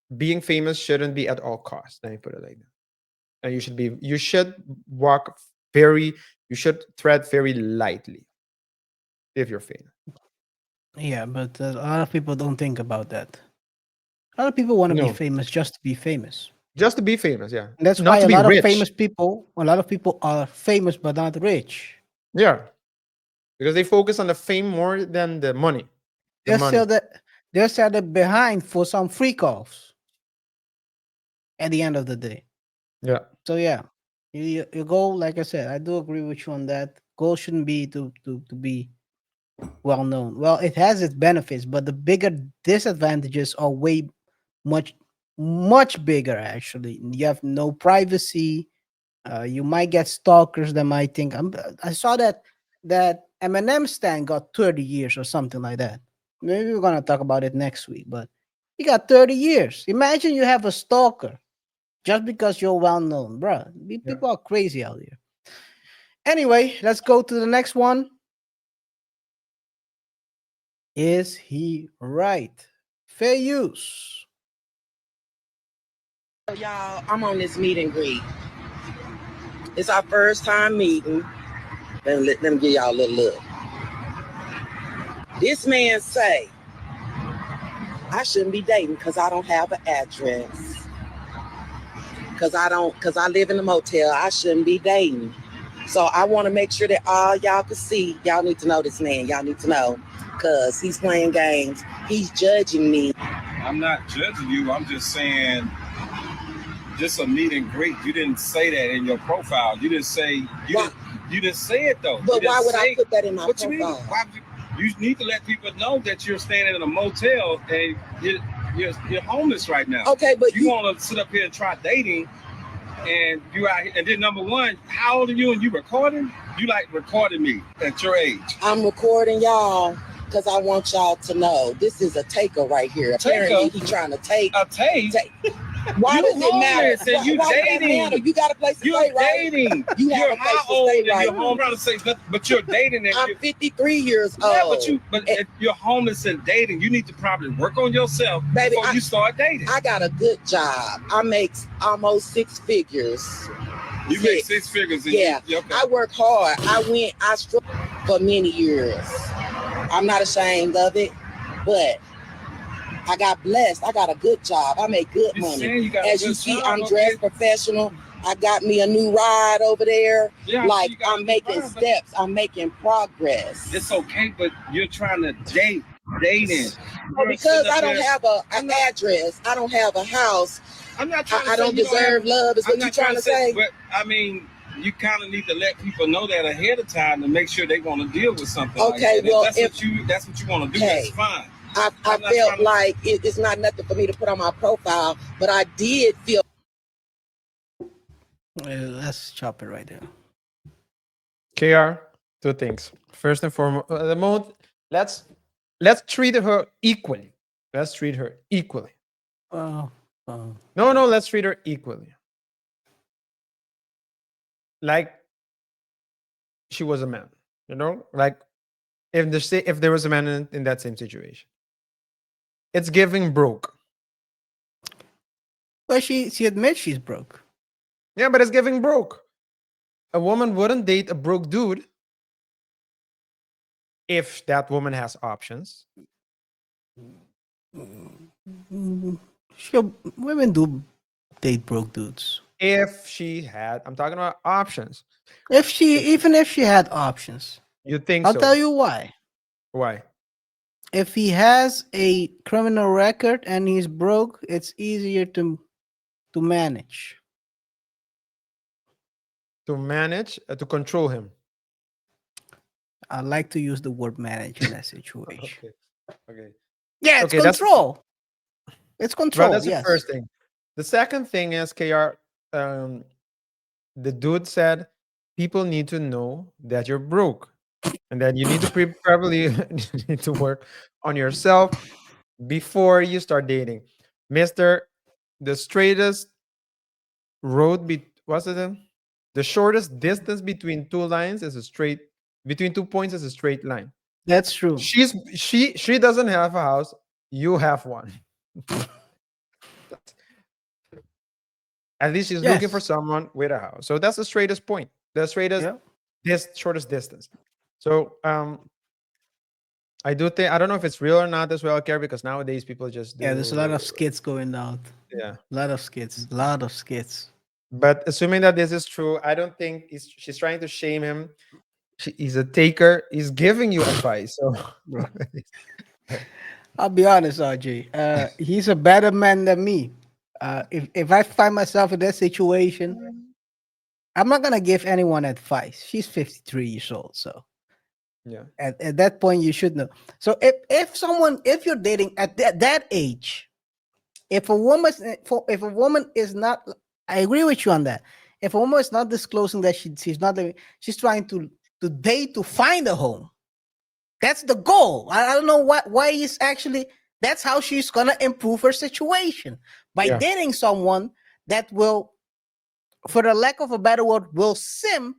Speaker 4: shouldn't be at all costs. Let me put it like that. And you should tread very lightly if you're famous.
Speaker 1: Yeah, but a lot of people don't think about that. A lot of people want to be
Speaker 4: No.
Speaker 1: famous just to be famous.
Speaker 4: Just to be famous, yeah.
Speaker 1: And that's
Speaker 4: Not
Speaker 1: why
Speaker 4: to
Speaker 1: a
Speaker 4: be
Speaker 1: lot
Speaker 4: rich.
Speaker 1: of a lot of people are famous but not rich.
Speaker 4: Yeah. Because they focus on the fame more than the money.
Speaker 1: They'll sell that behind for some freak offs at the end of the day.
Speaker 4: Yeah.
Speaker 1: So yeah, your goal, like I said, I do agree with you on that. Goal shouldn't be to be well known. Well, it has its benefits, but the bigger disadvantages are way much bigger. Actually, you have no privacy. You might get stalkers that might think. I saw that Eminem Stan got 30 years or something like that. Maybe we're gonna talk about it next week, but he got 30 years. Imagine you have a stalker just because you're well known, bruh. People are crazy out here. Anyway, let's go to the next one. Is he right? Fair use.
Speaker 13: Y'all, I'm on this meet and greet. It's our first time meeting. Let me give y'all a little look. This man say, I shouldn't be dating because I don't have an address. Because I live in a motel. I shouldn't be dating. So I want to make sure that all y'all can see. Y'all need to know this man. Y'all need to know. Because he's playing games. He's judging me.
Speaker 14: I'm not judging you. I'm just saying, just a meet and greet. You didn't say that in your profile. You didn't say you didn't say it though.
Speaker 13: But why would I put that in my
Speaker 14: what
Speaker 13: profile?
Speaker 14: You mean? You need to let people know that you're staying in a motel and you're homeless right now.
Speaker 13: Okay, but
Speaker 14: you want to sit up here and try dating, and you out here, and then number one, how old are you and you recording? You like recording me at your age?
Speaker 13: I'm recording y'all because I want y'all to know this is a taker right here. Apparently, he's trying to take
Speaker 14: a take.
Speaker 13: Why
Speaker 14: You
Speaker 13: does it matter?
Speaker 14: homeless and you
Speaker 13: Why does that
Speaker 14: dating.
Speaker 13: matter? You got a place to
Speaker 14: You're
Speaker 13: stay, right?
Speaker 14: dating.
Speaker 13: You have
Speaker 14: You're
Speaker 13: a place
Speaker 14: how
Speaker 13: to
Speaker 14: old
Speaker 13: stay,
Speaker 14: and
Speaker 13: right?
Speaker 14: you're home. I'm trying to say nothing, but you're dating and
Speaker 13: I'm 53 years old.
Speaker 14: Yeah, but if you're homeless and dating, you need to probably work on yourself before you start dating.
Speaker 13: I got a good job. I make almost 6 figures.
Speaker 14: You make 6 figures. And
Speaker 13: Yeah,
Speaker 14: okay.
Speaker 13: I work hard. I struggled for many years. I'm not ashamed of it, but I got blessed. I got a good job. I make good money. As you see, I'm dressed professional. I got me a new ride over there.
Speaker 14: Yeah,
Speaker 13: like I'm making steps. I'm making progress.
Speaker 14: It's okay, but you're trying to dating.
Speaker 13: Well, because I don't have an address. I don't have a house.
Speaker 14: I'm not trying to
Speaker 13: I
Speaker 14: say
Speaker 13: don't
Speaker 14: you don't
Speaker 13: deserve
Speaker 14: have-
Speaker 13: love. Is
Speaker 14: I'm
Speaker 13: what
Speaker 14: not
Speaker 13: you're trying to say?
Speaker 14: But I mean, you kind of need to let people know that ahead of time to make sure they want to deal with something.
Speaker 13: Okay,
Speaker 14: like that.
Speaker 13: well,
Speaker 14: That's what you want to do.
Speaker 13: Hey,
Speaker 14: That's fine.
Speaker 13: I felt like it's not nothing for me to put on my profile, but I did feel.
Speaker 1: Let's chop it right there.
Speaker 4: KR, 2 things. First and foremost, let's treat her equally. Let's treat her equally. No, let's treat her equally. Like she was a man, like if there was a man in that same situation. It's giving broke.
Speaker 1: Well, she admits she's broke.
Speaker 4: Yeah, but it's giving broke. A woman wouldn't date a broke dude if that woman has options.
Speaker 1: Sure, women do date broke dudes.
Speaker 4: If she had, I'm talking about options.
Speaker 1: Even if she had options,
Speaker 4: You think
Speaker 1: I'll
Speaker 4: so?
Speaker 1: tell you why.
Speaker 4: Why?
Speaker 1: If he has a criminal record and he's broke, it's easier to manage.
Speaker 4: To manage, to control him.
Speaker 1: I like to use the word manage in that situation.
Speaker 4: Okay.
Speaker 1: Yeah, it's
Speaker 4: Okay,
Speaker 1: control. It's control.
Speaker 4: Well, that's
Speaker 1: yes.
Speaker 4: the first thing. The second thing is, KR, the dude said people need to know that you're broke and that you need to probably need to work on yourself before you start dating. Mister, the straightest road what's it then? The shortest distance between 2 lines is between 2 points is a straight line.
Speaker 1: That's true.
Speaker 4: She doesn't have a house, you have one. At least she's looking for someone with a house. So that's the straightest point. The straightest shortest distance. So I do think, I don't know if it's real or not as well, KaiR, because nowadays people just do.
Speaker 1: Yeah, there's a lot of skits going out.
Speaker 4: Yeah.
Speaker 1: A lot of skits.
Speaker 4: But assuming that this is true, I don't think she's trying to shame him. He's a taker. He's giving you advice. So
Speaker 1: I'll be honest, RJ. He's a better man than me. If I find myself in that situation, I'm not gonna give anyone advice. She's 53 years old, so
Speaker 4: yeah.
Speaker 1: At that point, you should know. So if you're dating at that age, if a woman is not, I agree with you on that. If a woman is not disclosing that she's not living, she's trying to date to find a home. That's the goal. I don't know why he's actually. That's how she's gonna improve her situation by
Speaker 4: Yeah.
Speaker 1: dating someone that will, for the lack of a better word, will simp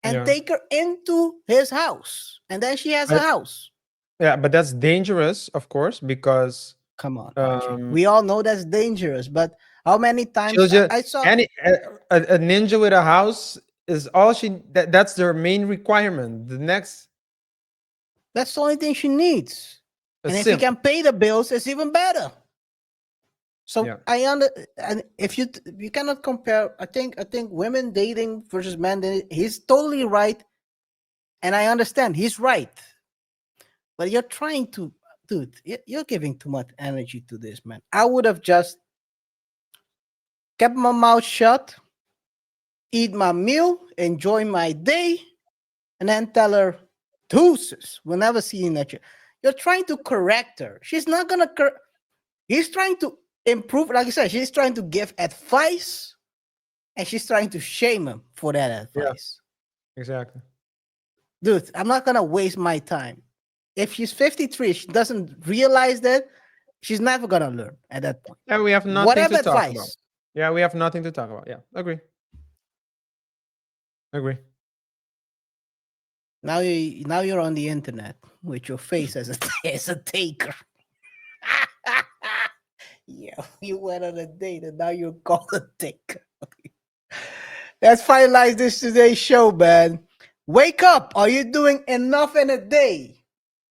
Speaker 1: and
Speaker 4: Yeah.
Speaker 1: take her into his house, and then she has a
Speaker 4: I-
Speaker 1: house.
Speaker 4: Yeah, but that's dangerous, of course, because
Speaker 1: Come on, RJ.
Speaker 4: um,
Speaker 1: We all know that's dangerous, but how many
Speaker 4: she'll
Speaker 1: times
Speaker 4: just
Speaker 1: I saw
Speaker 4: any a ninja with a house is all that's their main requirement. The next
Speaker 1: that's the only thing she needs,
Speaker 4: a
Speaker 1: and if you
Speaker 4: simp.
Speaker 1: can pay the bills, it's even better. So
Speaker 4: Yeah.
Speaker 1: and if you cannot compare, I think women dating versus men dating, he's totally right, and I understand he's right, but you're trying to, dude, you're giving too much energy to this, man. I would have just kept my mouth shut, eat my meal, enjoy my day, and then tell her, deuces, we'll never see you next year. You're trying to correct her. She's not gonna he's trying to improve, like I said, she's trying to give advice, and she's trying to shame him for that
Speaker 4: Yeah.
Speaker 1: advice.
Speaker 4: Exactly.
Speaker 1: Dude, I'm not gonna waste my time. If she's 53, she doesn't realize that, she's never gonna learn at that point.
Speaker 4: Yeah, we have nothing
Speaker 1: Whatever
Speaker 4: to talk about.
Speaker 1: advice.
Speaker 4: Yeah, we have nothing to talk about. Yeah, agree. Agree.
Speaker 1: Now you're on the internet with your face as a as a taker. Yeah, you went on a date and now you're called a taker. Let's finalize this today's show, man. Wake up. Are you doing enough in a day?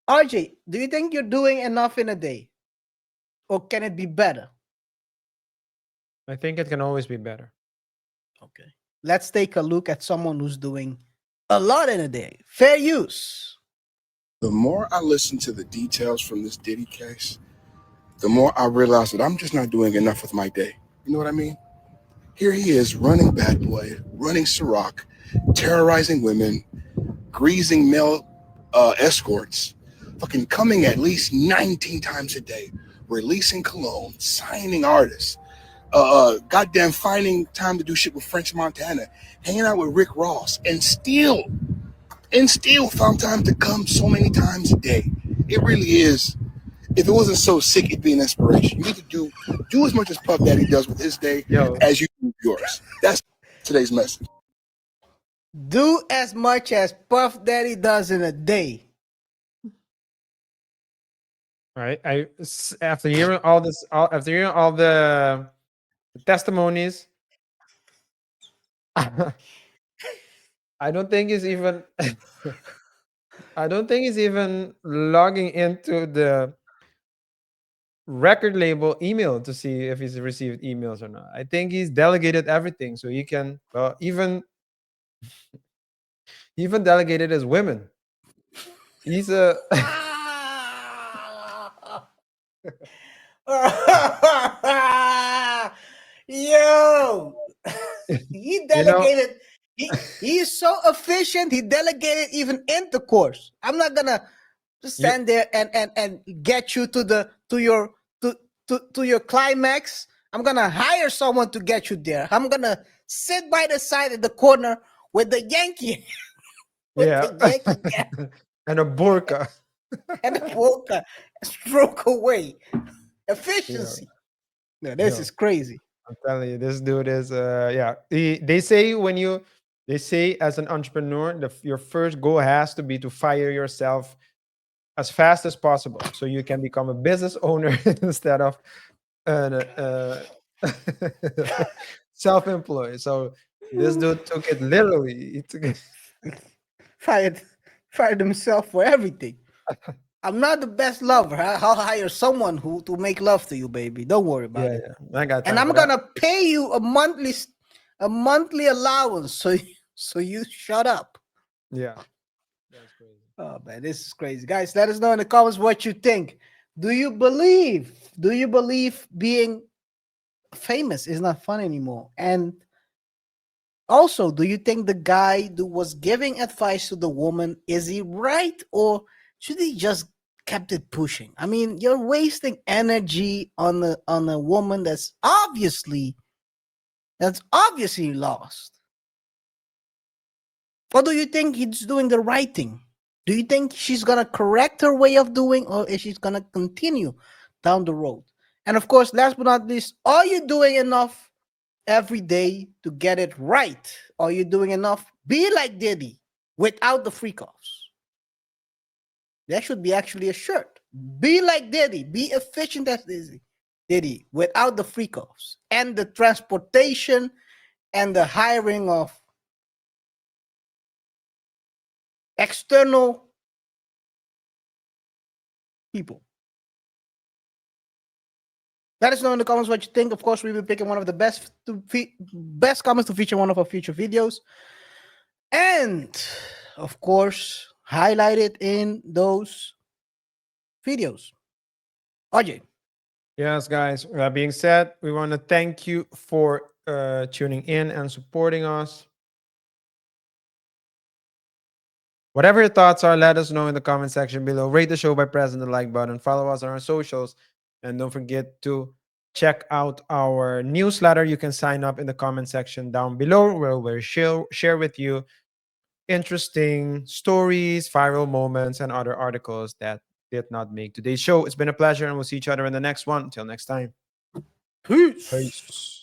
Speaker 1: RJ, do you think you're doing enough in a day? Or can it be better?
Speaker 4: I think it can always be better.
Speaker 1: Okay. Let's take a look at someone who's doing a lot in a day. Fair use.
Speaker 12: The more I listen to the details from this Diddy case, the more I realize that I'm just not doing enough with my day. You know what I mean? Here he is running Bad Boy, running Ciroc, terrorizing women, greasing male escorts, fucking coming at least 19 times a day, releasing cologne, signing artists, goddamn finding time to do shit with French Montana, hanging out with Rick Ross, and still found time to come so many times a day. It really is. If it wasn't so sick, it'd be an inspiration. You need to do as much as Puff Daddy does with his day as you do yours. That's today's message.
Speaker 1: Do as much as Puff Daddy does in a day.
Speaker 4: Right. After hearing all this, after hearing all the testimonies, I don't think he's even. I don't think he's even logging into the record label email to see if he's received emails or not. I think he's delegated everything, so he can even delegated his women. He's a
Speaker 1: Yo, he
Speaker 4: you know
Speaker 1: delegated. He is so efficient. He delegated even intercourse. I'm not gonna just
Speaker 4: you,
Speaker 1: stand there and get you to your climax. I'm gonna hire someone to get you there. I'm gonna sit by the side of the corner with the Yankee
Speaker 4: yeah,
Speaker 1: cap
Speaker 4: and a burqa.
Speaker 1: and the polka, stroke away.
Speaker 4: Yeah,
Speaker 1: Efficiency. No, this
Speaker 4: yeah.
Speaker 1: is crazy.
Speaker 4: I'm telling you, this dude is yeah. They say as an entrepreneur, your first goal has to be to fire yourself as fast as possible, so you can become a business owner instead of uh, self-employed. So this dude took it literally. He took it.
Speaker 1: Fired himself for everything. I'm not the best lover. I'll hire someone who to make love to you, baby. Don't worry about
Speaker 4: Yeah,
Speaker 1: it.
Speaker 4: yeah. I got
Speaker 1: And
Speaker 4: time
Speaker 1: I'm
Speaker 4: for that.
Speaker 1: gonna pay you a monthly allowance. So you shut up.
Speaker 4: Yeah, that's crazy.
Speaker 1: Oh man, this is crazy. Guys, let us know in the comments what you think. Do you believe being famous is not fun anymore? And also, do you think the guy who was giving advice to the woman, is he right, or should he just kept it pushing? I mean, you're wasting energy on a woman that's obviously lost. Or do you think he's doing the right thing? Do you think she's gonna correct her way of doing, or is she gonna continue down the road? And of course, last but not least, are you doing enough every day to get it right? Are you doing enough? Be like Diddy without the freak offs. That should be actually a shirt. Be like Diddy. Be efficient as Diddy without the freak offs and the transportation and the hiring of external people. Let us know in the comments what you think. Of course, we will be picking one of the best comments to feature one of our future videos. And of course, highlight it in those videos. RJ.
Speaker 4: Yes, guys. That being said, we want to thank you for tuning in and supporting us. Whatever your thoughts are, let us know in the comment section below. Rate the show by pressing the like button. Follow us on our socials. And don't forget to check out our newsletter. You can sign up in the comment section down below, where we'll share with you interesting stories, viral moments, and other articles that did not make today's show. It's been a pleasure, and we'll see each other in the next one. Until next time.
Speaker 1: Peace.
Speaker 4: Peace.